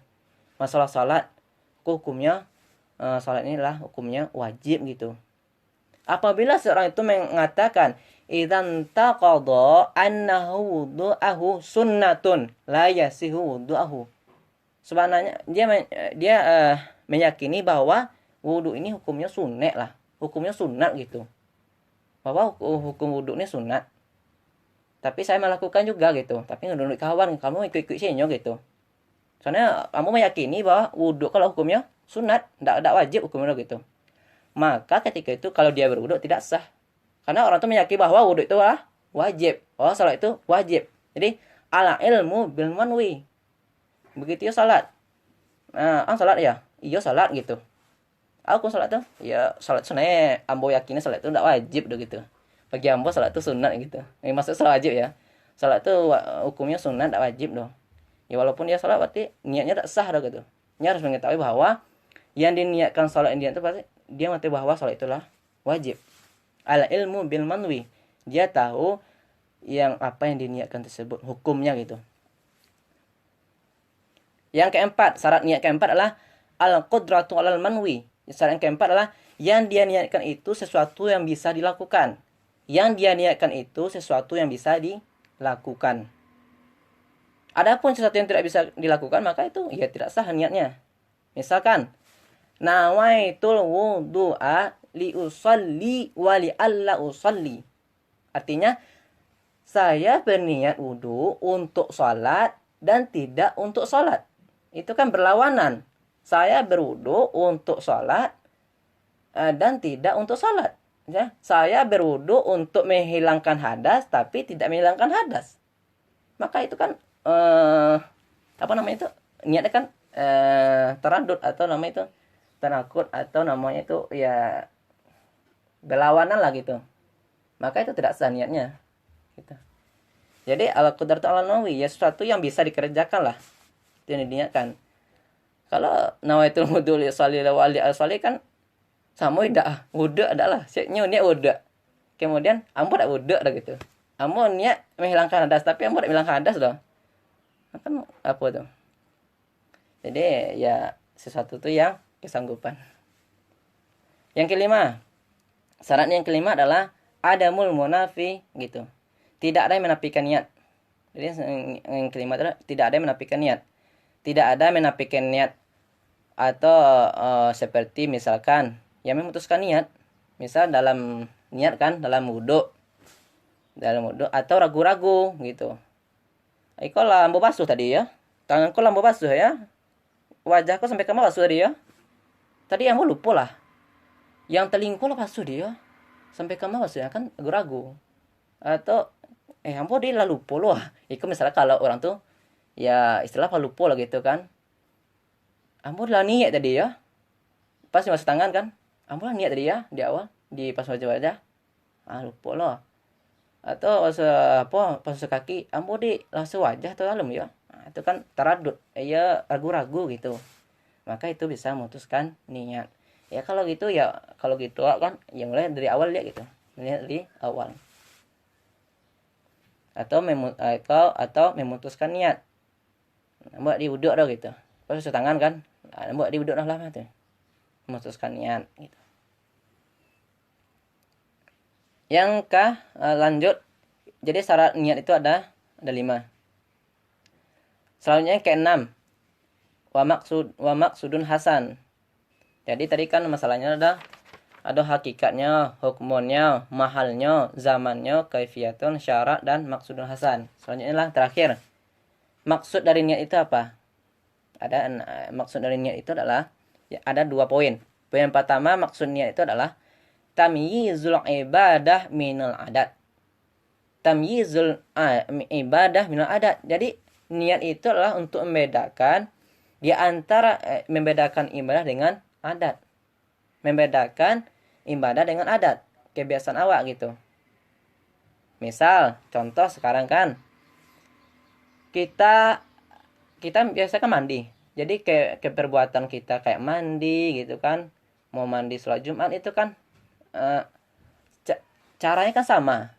Masalah salat, hukumnya salat ini adalah hukumnya wajib gitu. Apabila seorang itu mengatakan idzan taqadha annahu wudu'ahu sunnatun la yasihu wudu'ahu. Sebenarnya dia meyakini bahwa wudu ini hukumnya sunat lah. Hukumnya sunat gitu. Bahwa hukum wudu ini sunat. Tapi saya melakukan juga gitu. Tapi menurut kawan, kamu ikut-ikut saya gitu. Soalnya kamu meyakini bahwa wudu kalau hukumnya sunat, tidak wajib hukumnya gitu. Maka ketika itu kalau dia berwudu tidak sah. Karena orang itu meyakini bahwa wudu itu wajib. Oh, salat itu wajib. Jadi ala ilmu bil manwi. Begitu ya salat. Salat ya? Iya salat gitu. Aku salat tuh ya salat sunat. Ambo yakinnya salat itu tidak wajib gitu. Bagi ambo salat itu sunat gitu. Maksud salat wajib ya. Salat itu hukumnya sunat, tidak wajib dong. Ya walaupun dia salat berarti niatnya tidak sah gitu. Dia harus mengetahui bahwa yang diniatkan salat dia itu pasti dia mengetahui bahwa salat itulah wajib. Al ilmu bil manwi. Dia tahu yang apa yang diniatkan tersebut, hukumnya gitu. Yang keempat, syarat niat keempat adalah al-qudratu 'alal manwi. Syarat yang keempat adalah yang dia niatkan itu sesuatu yang bisa dilakukan. Yang dia niatkan itu sesuatu yang bisa dilakukan. Adapun sesuatu yang tidak bisa dilakukan, maka itu ya tidak sah niatnya. Misalkan nawaitul wudu'a li usalli wa li alla usalli. Artinya saya berniat wudu untuk salat dan tidak untuk salat. Itu kan berlawanan. Saya berwudu untuk salat dan tidak untuk salat. Ya, saya berwudu untuk menghilangkan hadas tapi tidak menghilangkan hadas. Maka itu kan apa namanya itu? Niatnya kan teradud atau namanya itu tanakut atau namanya itu ya berlawanan lah gitu. Maka itu tidak sah niatnya. Gitu. Jadi al-qudratu 'alal nawi ya sesuatu yang bisa dikerjakan lah. Itu yang diniatkan. Kalau nawaitul wudu li sholli wa li al-sholli kan sama tidak wudu adalah seknya niat wudu. Kemudian ambo tak wudu dah gitu. Ambo niat menghilangkan hadas tapi ambo tak menghilangkan hadas dah. Kan apa tuh? Jadi ya sesuatu tuh yang kesanggupan. Yang kelima, syarat yang kelima adalah adamul munafi gitu. Tidak ada yang menafikan niat. Jadi yang kelima adalah tidak ada yang menafikan niat. Tidak ada menafikan niat Atau seperti misalkan yang memutuskan niat, misal dalam niat kan, dalam wudhu atau ragu-ragu gitu. Iko lampu basuh tadi ya, tanganku lampu basuh ya, wajahku sampai ke bawah basuh tadi ya. Tadi yang lupa lah, yang telingku lah basuh dia sampai ke bawah basuh ya kan, ragu-ragu. Atau ampun dia lah lupa loh. Iko misalnya kalau orang tuh ya istilah lupa lah gitu kan, ampun lah niat tadi ya, pas masuk tangan kan, ampun lah niat tadi ya di awal di pas wajah-wajah, lupa loh. Atau pas kaki, ampun di langsung wajah atau dalam ya, itu kan taradud ya, ragu-ragu gitu. Maka itu bisa memutuskan niat ya. Kalau gitu ya, kalau gitu kan yang mulai dari awal ya gitu, melihat dari awal. Atau memutuskan niat, buat di wudhu dah gitu, pas tangan kan, buat di wudhu dah lah tuh, memutuskan niat gitu. Yang lanjut, jadi syarat niat itu ada 5. Selanjutnya ke-6, wa maksudun hasan. Jadi tadi kan masalahnya ada hakikatnya, hukumannya, mahalnya, zamannya, kaifiyatun, syarat, dan maksudun hasan. Selanjutnya lah terakhir, maksud dari niat itu apa? Maksud dari niat itu adalah ya, ada 2 poin. Poin pertama, maksud niat itu adalah tamyizul ibadah minal adat. Tamyizul ibadah minal adat. Jadi niat itu adalah untuk membedakan di antara membedakan ibadah dengan adat. Membedakan ibadah dengan adat, kebiasaan awak gitu. Misal, contoh sekarang kan kita biasa kan mandi. Jadi ke perbuatan kita kayak mandi gitu kan. Mau mandi sholat Jumat itu kan caranya kan sama,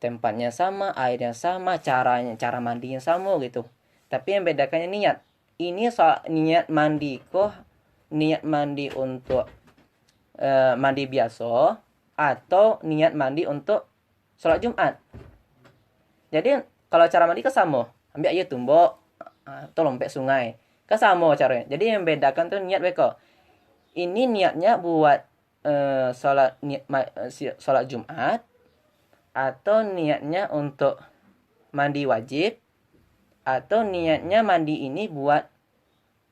tempatnya sama, airnya sama, cara mandinya sama gitu. Tapi yang bedakannya niat. Ini soal niat mandi kok, niat mandi untuk mandi biasa atau niat mandi untuk sholat Jumat. Jadi kalau cara mandi kan sama, ambil air tumbuk atau lompat sungai kan sama caranya. Jadi yang bedakan tuh niat beko. Ini niatnya buat sholat Jumat, atau niatnya untuk mandi wajib, atau niatnya mandi ini buat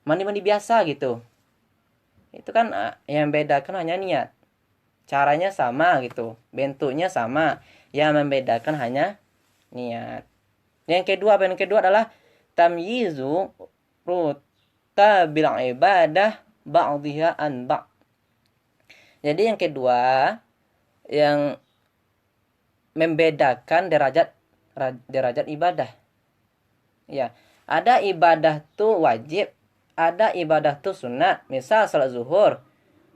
mandi biasa gitu. Itu kan yang bedakan hanya niat. Caranya sama gitu, bentuknya sama, yang membedakan hanya niat. Yang kedua adalah tamyizu rutabil ibadah ba'dhiha an ba'. Jadi yang kedua, yang membedakan derajat ibadah. Ya, ada ibadah tuh wajib, ada ibadah tuh sunat. Misal salat zuhur,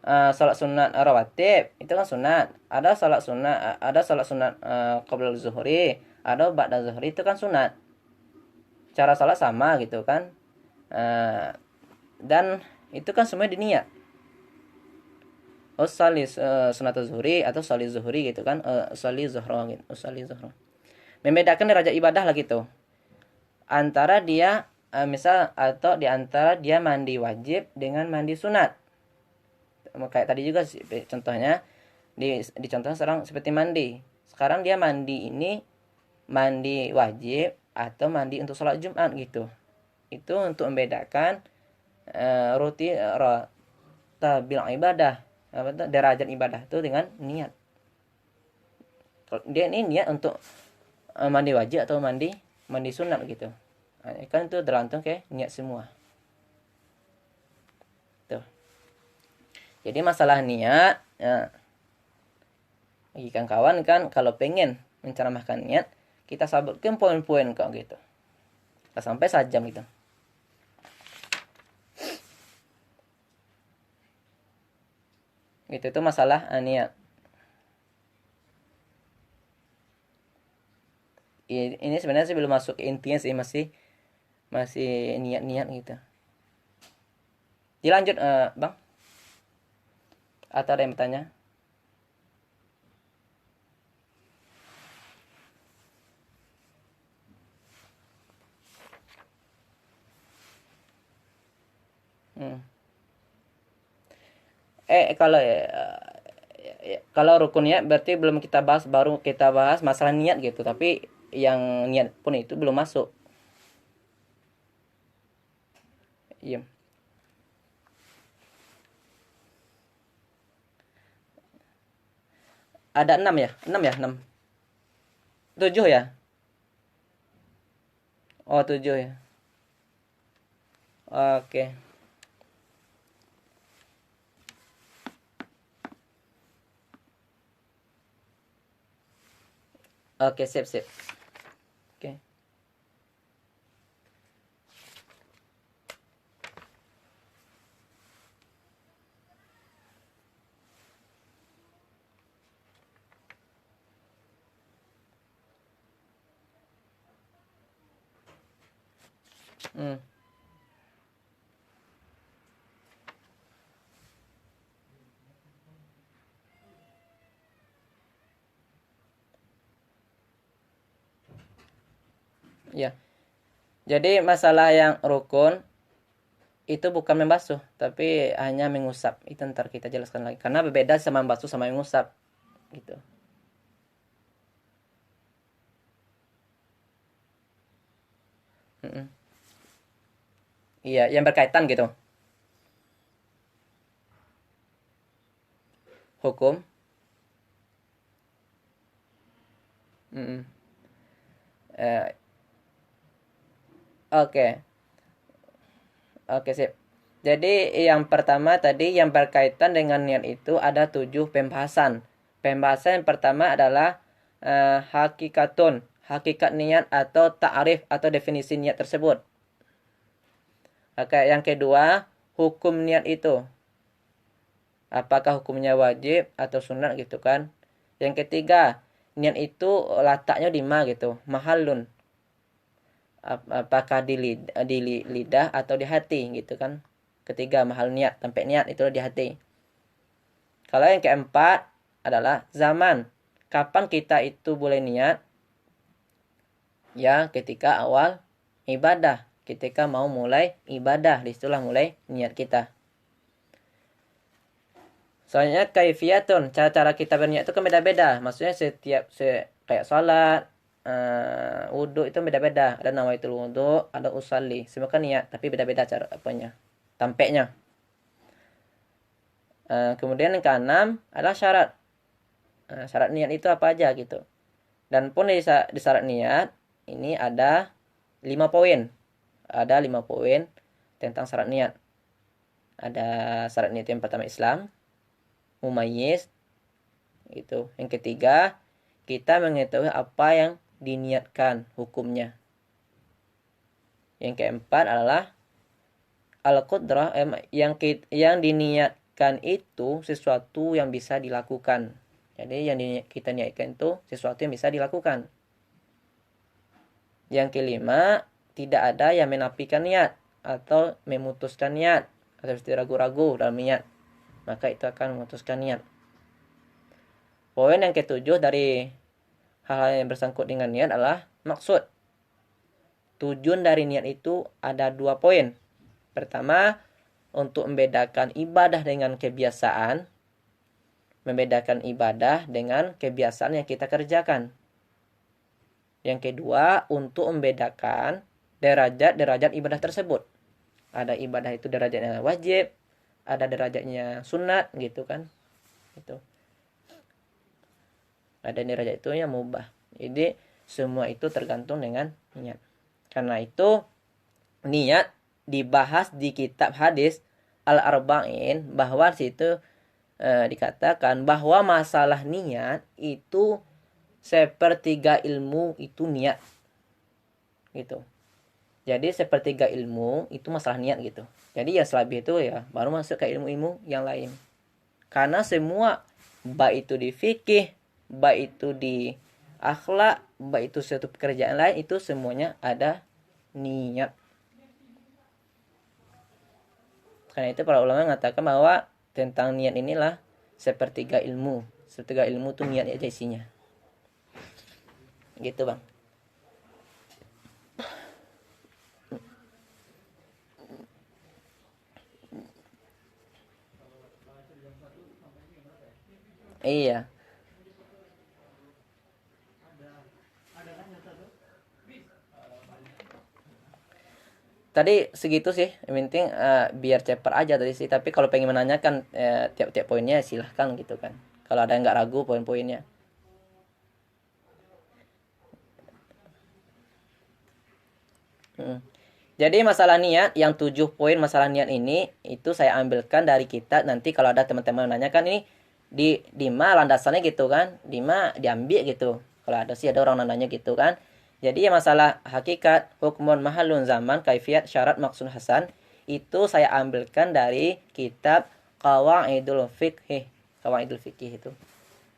salat sunat rawatib, itu kan sunat. Ada salat sunat qabla zuhri, ada ba'da zuhri, itu kan sunat. Cara salat sama gitu kan. Dan itu kan semua diniat. Salis sunat zuhri atau salis zuhri gitu kan, salis zuhra gitu, salis zuhra. Membedakan derajat ibadah lah gitu. Antara dia misal atau di antara dia mandi wajib dengan mandi sunat. Kayak tadi juga sih contohnya di contohnya sekarang seperti mandi. Sekarang dia mandi ini mandi wajib atau mandi untuk sholat Jumat gitu. Itu untuk membedakan rutabil ibadah, derajat ibadah itu dengan niat. Dia ini niat untuk mandi wajib atau mandi sunat gitu. Kan itu tergantung ke niat semua. Tuh. Jadi masalah niat ya, bagi kawan kan kalau pengen menceramahkan niat, kita sabutkan poin-poin kok gitu. Kita sampai sejam gitu. Gitu itu masalah niat. Ini sebenarnya sih belum masuk ke intinya sih, masih niat-niat gitu. Dilanjut Bang. Atau ada yang bertanya? Hmm. Kalau rukun niat berarti belum kita bahas, baru kita bahas masalah niat gitu. Tapi yang niat pun itu belum masuk. Iya. Ada 6 ya? 6 ya? 6. 7 ya? Oh, 7 ya. Oke. Oke, sip, sip. Oke. Hmm. Ya. Jadi masalah yang rukun itu bukan membasuh, tapi hanya mengusap. Itu ntar kita jelaskan lagi. Karena berbeda sama membasuh sama mengusap gitu. Mm-mm. Iya, yang berkaitan gitu. Hukum. Mm-mm. Eh, oke. Oke, sip. Jadi yang pertama tadi yang berkaitan dengan niat itu ada 7 pembahasan. Pembahasan yang pertama adalah hakikatun, hakikat niat atau ta'rif atau definisi niat tersebut. Oke, yang kedua, hukum niat itu. Apakah hukumnya wajib atau sunat gitu kan. Yang ketiga, niat itu letaknya di mana gitu, mahallun. Apakah di lidah atau di hati gitu kan. Ketiga, mahal niat, tempat niat itu di hati. Kalau yang keempat adalah zaman. Kapan kita itu boleh niat? Ya, ketika awal ibadah. Ketika mau mulai ibadah, disitulah mulai niat kita. Soalnya kaifiyatun, cara-cara kita berniat itu kan beda-beda. Maksudnya kayak salat, wudhu itu beda-beda. Ada nawaitul wudhu, ada usalli. Semua kan niat, tapi beda-beda cara apanya. Tampeknya. Kemudian yang keenam adalah syarat. Syarat niat itu apa aja gitu. Dan pun di syarat niat ini ada 5 poin. Ada 5 poin tentang syarat niat. Ada syarat niat yang pertama Islam, mumayyiz, itu. Yang ketiga, kita mengetahui apa yang diniatkan hukumnya. Yang keempat adalah al-qudrah, yang diniatkan itu sesuatu yang bisa dilakukan. Jadi yang kita niatkan itu sesuatu yang bisa dilakukan. Yang kelima, tidak ada yang menafikan niat atau memutuskan niat atau ragu-ragu dalam niat. Maka itu akan memutuskan niat. Poin yang ketujuh dari hal-hal yang bersangkut dengan niat adalah maksud. Tujuan dari niat itu ada 2 poin. Pertama, untuk membedakan ibadah dengan kebiasaan. Membedakan ibadah dengan kebiasaan yang kita kerjakan. Yang kedua, untuk membedakan derajat-derajat ibadah tersebut. Ada ibadah itu derajatnya wajib, ada derajatnya sunat gitu kan. Itu. Ada derajat itu yang mubah. Jadi semua itu tergantung dengan niat. Karena itu niat dibahas di kitab hadis Al-Arba'in, bahwa situ dikatakan bahwa masalah niat itu sepertiga ilmu itu niat gitu. Jadi sepertiga ilmu itu masalah niat gitu. Jadi ya selebih itu ya baru masuk ke ilmu-ilmu yang lain. Karena semua baik itu di fikih, baik itu di akhlak, baik itu suatu pekerjaan lain, itu semuanya ada niat. Karena itu para ulama mengatakan bahwa tentang niat inilah sepertiga ilmu. Sepertiga ilmu itu niat aja isinya. Gitu, Bang. Tadi segitu sih, yang penting biar cepat aja tadi sih. Tapi kalau pengen menanyakan tiap-tiap poinnya silahkan gitu kan. Kalau ada yang nggak ragu poin-poinnya. Mm. Jadi masalah niat, yang 7 poin masalah niat ini itu saya ambilkan dari kita. Nanti kalau ada teman-teman menanyakan ini di ma landasannya gitu kan, di ma diambil gitu. Kalau ada sih ada orang nanya gitu kan. Jadi ya masalah hakikat, hukmun mahalun zaman, kaifiat, syarat, maksud hasan itu saya ambilkan dari kitab Qawaidul Fiqh. Qawaidul Fiqh itu.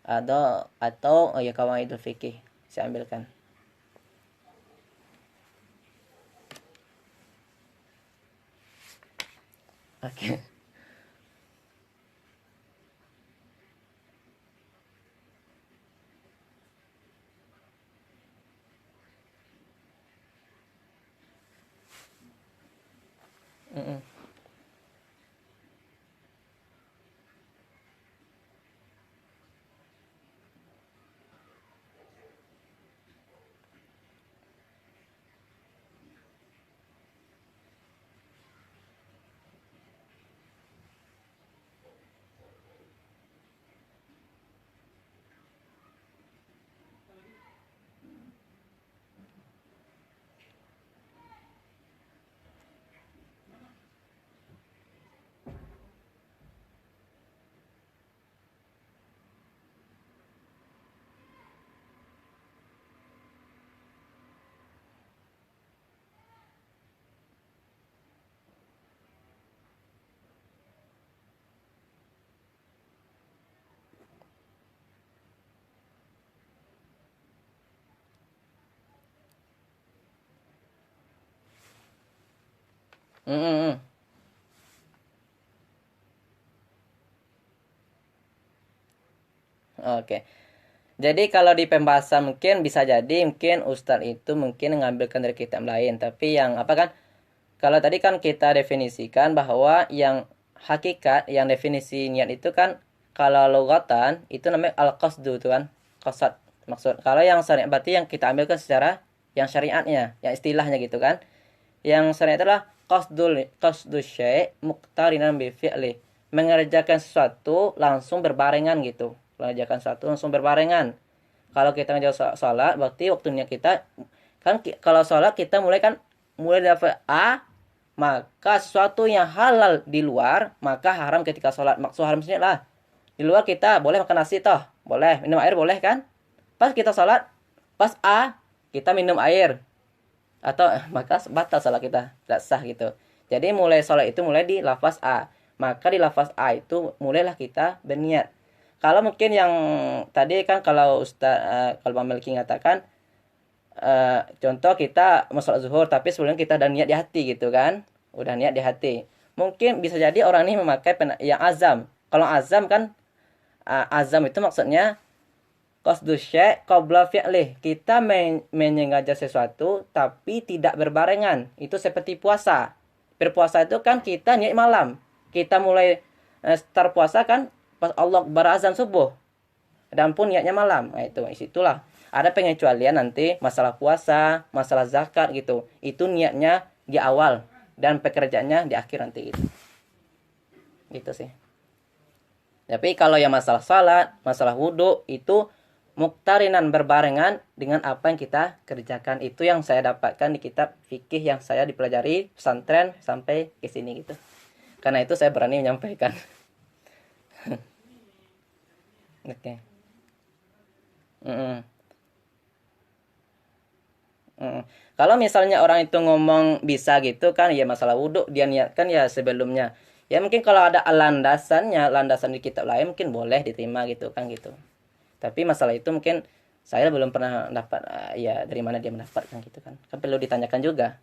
Atau oh ya Qawaidul Fiqh saya ambilkan. Oke. Okay. Mm-mm. Mm-mm. Oke. Jadi kalau di pembahasan mungkin bisa jadi mungkin Ustadz itu mungkin mengambilkan dari kitab lain. Tapi yang apa kan? Kalau tadi kan kita definisikan bahwa yang hakikat, yang definisi niat itu kan kalau logatan itu namanya al-qasdu tuh kan. Qasad maksud. Kalau yang syariat berarti yang kita ambilkan secara yang syariatnya, yang istilahnya gitu kan. Yang syariat adalah qasdu syai' muqtarinan bi fi'li. Mengerjakan sesuatu langsung berbarengan gitu. Mengerjakan sesuatu langsung berbarengan. Kalau kita ngejauh sholat, berarti waktunya kita kan kalau sholat kita mulai dari A, maka sesuatu yang halal di luar maka haram ketika sholat. Maksud haram sini lah di luar kita boleh makan nasi toh, boleh minum air boleh kan? Pas kita sholat, pas A kita minum air atau maka batal salat kita, tidak sah gitu. Jadi mulai sholat itu mulai di lafaz A, maka di lafaz A itu mulailah kita berniat. Kalau mungkin yang tadi kan kalau kalau Pak Melki mengatakan contoh kita mau sholat zuhur tapi sebelumnya kita udah niat di hati gitu kan, udah niat di hati. Mungkin bisa jadi orang ini memakai yang azam. Kalau azam kan azam itu maksudnya qasdu syai' qabla fi'lih. Kita menyengaja sesuatu tapi tidak berbarengan. Itu seperti puasa. Berpuasa itu kan kita niat malam. Kita mulai start puasa kan pas Allah berazan subuh. Dan pun niatnya malam. Nah, itu itulah. Ada pengecualian nanti masalah puasa, masalah zakat gitu. Itu niatnya di awal dan pekerjaannya di akhir nanti gitu. Gitu sih. Tapi kalau yang masalah salat, masalah wudhu itu muktarinan berbarengan dengan apa yang kita kerjakan. Itu yang saya dapatkan di kitab fikih yang saya dipelajari pesantren sampai ke sini gitu. Karena itu saya berani menyampaikan. Oke. Okay. Kalau misalnya orang itu ngomong bisa gitu kan ya masalah wudhu dia niatkan ya sebelumnya. Ya mungkin kalau ada landasannya, landasan di kitab lain mungkin boleh diterima gitu kan gitu. Tapi masalah itu mungkin saya belum pernah dapat ya dari mana dia mendapatkan gitu kan. Kan perlu ditanyakan juga.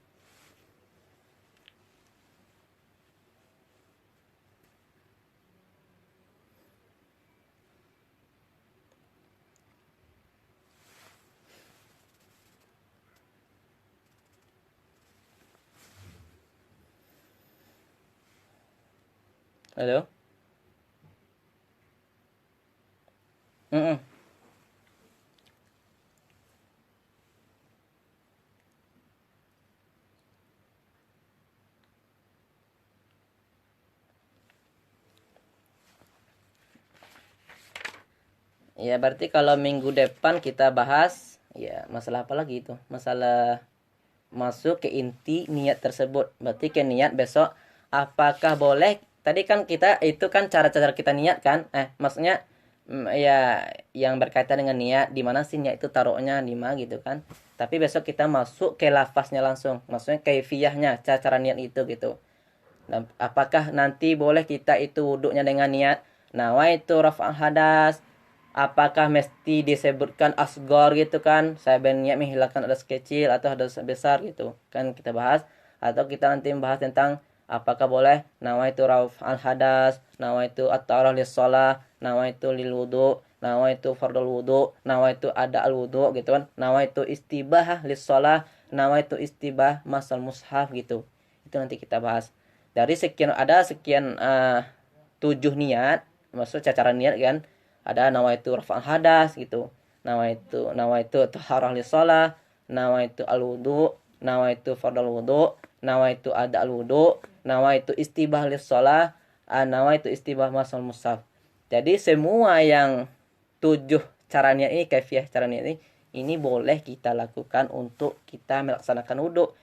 Halo? Mm-mm. Ya berarti kalau minggu depan kita bahas ya masalah apa lagi itu? Masalah masuk ke inti niat tersebut. Berarti ke niat besok apakah boleh? Tadi kan kita itu kan cara-cara kita niat kan? Maksudnya ya yang berkaitan dengan niat di mana sih niat itu taruhnya di mana gitu kan? Tapi besok kita masuk ke lafaznya langsung. Maksudnya kaifiyahnya, cara niat itu gitu. Dan apakah nanti boleh kita itu wuduknya dengan niat nawaitu raf'al hadas? Apakah mesti disebutkan asgor gitu kan? Saya berniat menghilangkan hadas kecil atau hadas besar gitu. Kan kita bahas atau kita nanti membahas tentang apakah boleh nawaitu raf'al hadas, nawaitu at-ta'arah lis shalah, nawaitu lil wudu, nawaitu fardul wudu, nawaitu ada al wudu gitu kan. Nawaitu istibah lis shalah, nawaitu istibah masal mushaf gitu. Itu nanti kita bahas. Dari sekian ada sekian 7 niat, maksud cara niat kan, ada nawaitu rafa'al hadas gitu, nawaitu taharah lis shalah, nawaitu al wudu, nawaitu fardal wudu, nawaitu ada al wudu, nawaitu istibah lis shalah, nawaitu istibah masal mushaf. Jadi semua yang 7 cara niat ini, kaifiyah cara niat ini boleh kita lakukan untuk kita melaksanakan wudhu.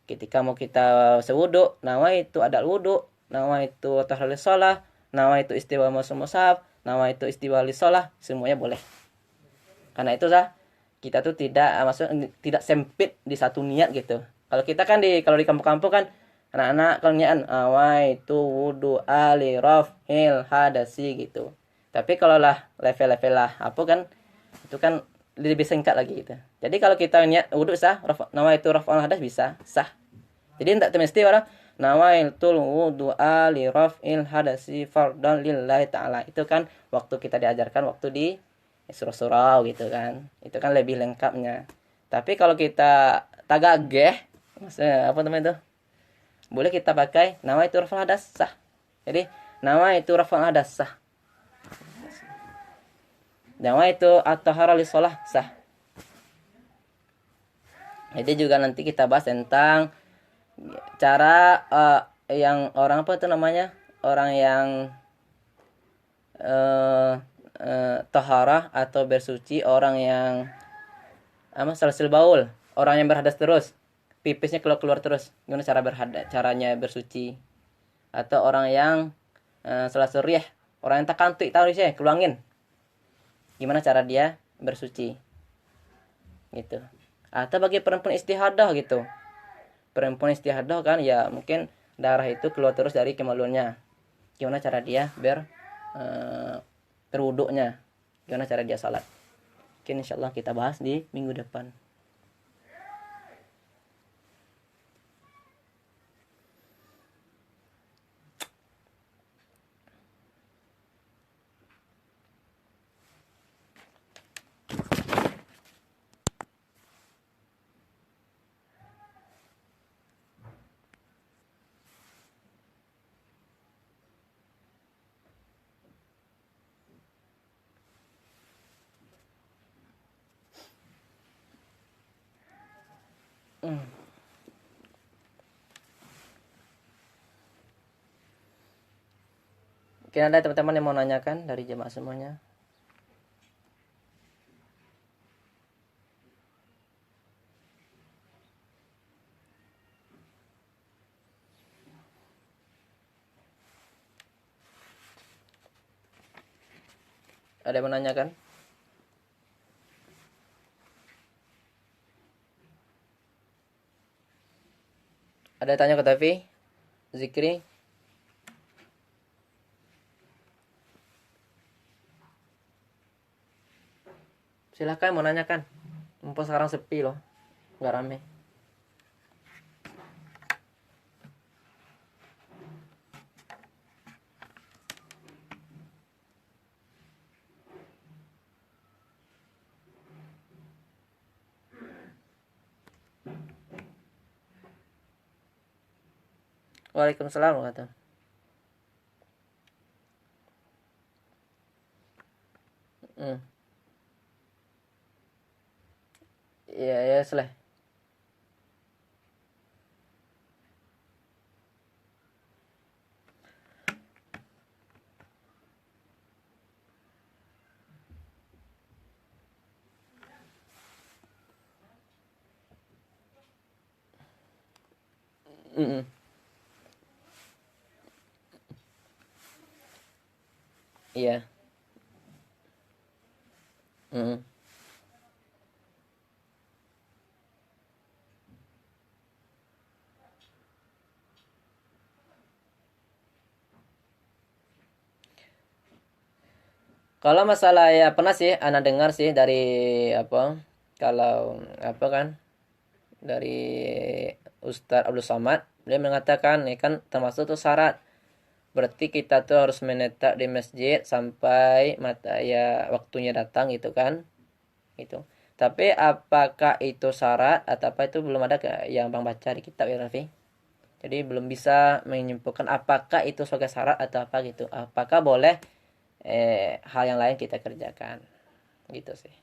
Ketika mau kita sewudu, nawaitu ada wudu, nawaitu tahlil shalah, nawaitu istiwa mushaf, nawaitu istiwa shalah, semuanya boleh. Karena itu kita tuh tidak tidak sempit di satu niat gitu. Kalau kita kan kalau di kampung-kampung kan anak-anak kalau niatan awaitu wudu ali rafil hadasi gitu. Tapi kalau lah level-level lah apa kan itu kan lebih singkat lagi gitu. Jadi kalau kita niat wudu sah, nawaitu raf'al hadas bisa sah. Jadi tidak mesti orang nawaitul wudu'a li raf'il hadasi fardan lillahi ta'ala. Itu kan waktu kita diajarkan waktu di surau-surau gitu kan. Itu kan lebih lengkapnya. Tapi kalau kita tagageh, maksudnya apa namanya itu? Boleh kita pakai nawaitu raf'al hadas sah. Jadi nawaitu raf'al hadas sah. Nawaitu at-taharah lis shalah sah. Jadi juga nanti kita bahas tentang cara yang orang apa itu namanya, orang yang taharah atau bersuci, orang yang salasil baul, orang yang berhadas terus, pipisnya keluar terus, gimana caranya bersuci. Atau orang yang salasul riyah, orang yang takantuk tahu sih keluangin, gimana cara dia bersuci gitu. Atau bagi perempuan istihadah gitu, perempuan istihadah kan ya mungkin darah itu keluar terus dari kemaluannya, gimana cara dia berwuduknya, gimana cara dia salat. Mungkin insyaallah kita bahas di minggu depan. Mungkin ada teman-teman yang mau nanyakan dari jemaah semuanya. Ada yang menanyakan? Ada tanya ke Tafi? Zikri? Silakan mau nanyakan. Mumpung sekarang sepi loh, nggak rame. Waalaikumsalam warahmatullahi. Iya ya seleh. Mm-mm. Iya. Mm-mm. Kalau masalah ya pernah sih anak dengar sih dari apa, kalau apa kan, dari Ustadz Abdul Somad, dia mengatakan ini kan termasuk tuh syarat. Berarti kita tuh harus menetap di masjid sampai mata ya waktunya datang gitu kan. Gitu. Tapi apakah itu syarat atau apa itu belum ada yang Bang baca di kitab ya Raffi. Jadi belum bisa menyimpulkan apakah itu sebagai syarat atau apa gitu. Apakah boleh hal yang lain kita kerjakan. Gitu sih.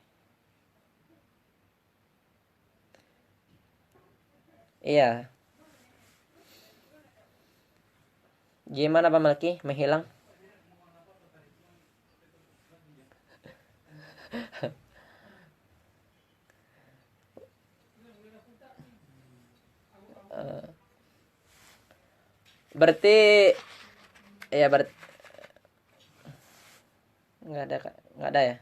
Iya. Gimana Pak Melki? Menghilang? Berarti ya berarti nggak ada Kak. Nggak ada ya?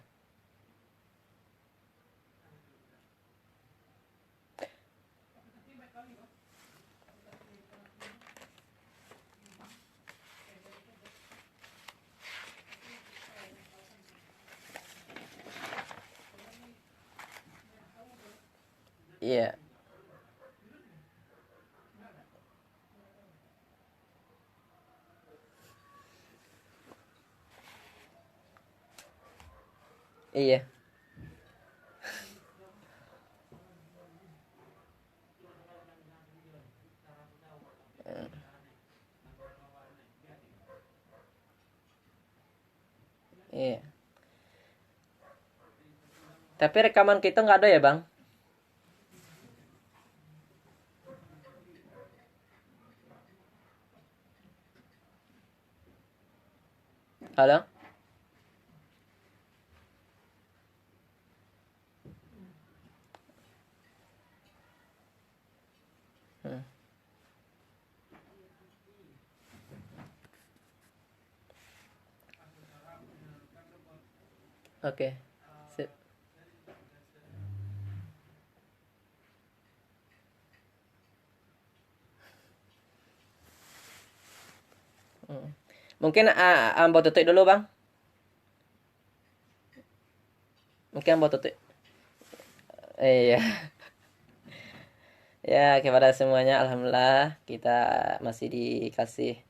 Iya. Iya. Iya. Tapi rekaman kita nggak ada ya Bang? Halo? Hmm. Oke. Sip. Hmm. Mungkin Ambo tutup dulu Bang. Mungkin Ambo tutup. Iya. Ya, kepada semuanya alhamdulillah kita masih dikasih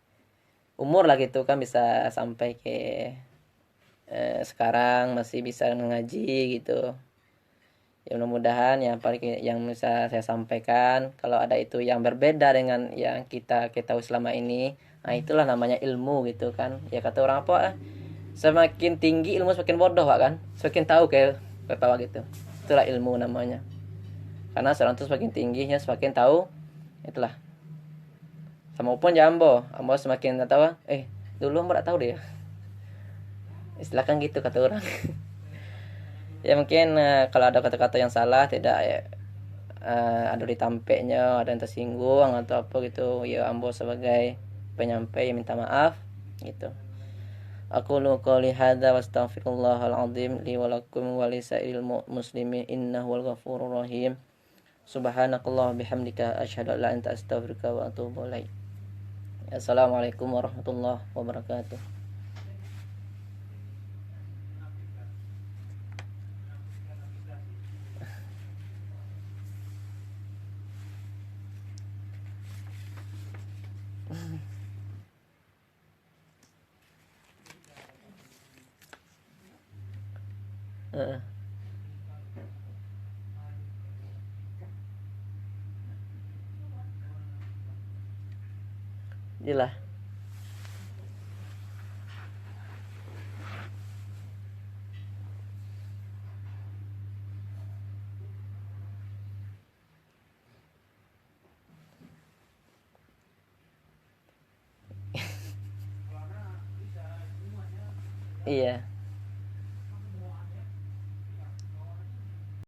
umur lah gitu kan bisa sampai ke sekarang masih bisa ngaji gitu. Ya mudah-mudahan yang paling yang bisa saya sampaikan kalau ada itu yang berbeda dengan yang kita ketahui selama ini, nah itulah namanya ilmu gitu kan. Ya kata orang apa? Semakin tinggi ilmu semakin bodoh Pak kan. Semakin tahu kayak ketawa gitu. Itulah ilmu namanya. Karena seorang itu semakin tingginya semakin tahu itulah. Sama pun jambo, ambo semakin tahu dulu ambo tak tahu deh ya. Istilah kan gitu kata orang. Ya mungkin kalau ada kata-kata yang salah tidak ya, ada ditampeknya ada yang tersinggung atau apa gitu ya ambo sebagai penyampai minta maaf gitu. Aku lu qouli hadza wa astaghfirullahal azim li wa lakum wa lisairil muslimin innahu wal ghafurur rahim. Subhanakallah bihamdika asyhadu an la ilaha illa anta astaghfiruka wa atubu ilaik. Assalamualaikum warahmatullahi wabarakatuh. Heeh. Jelas. Iya.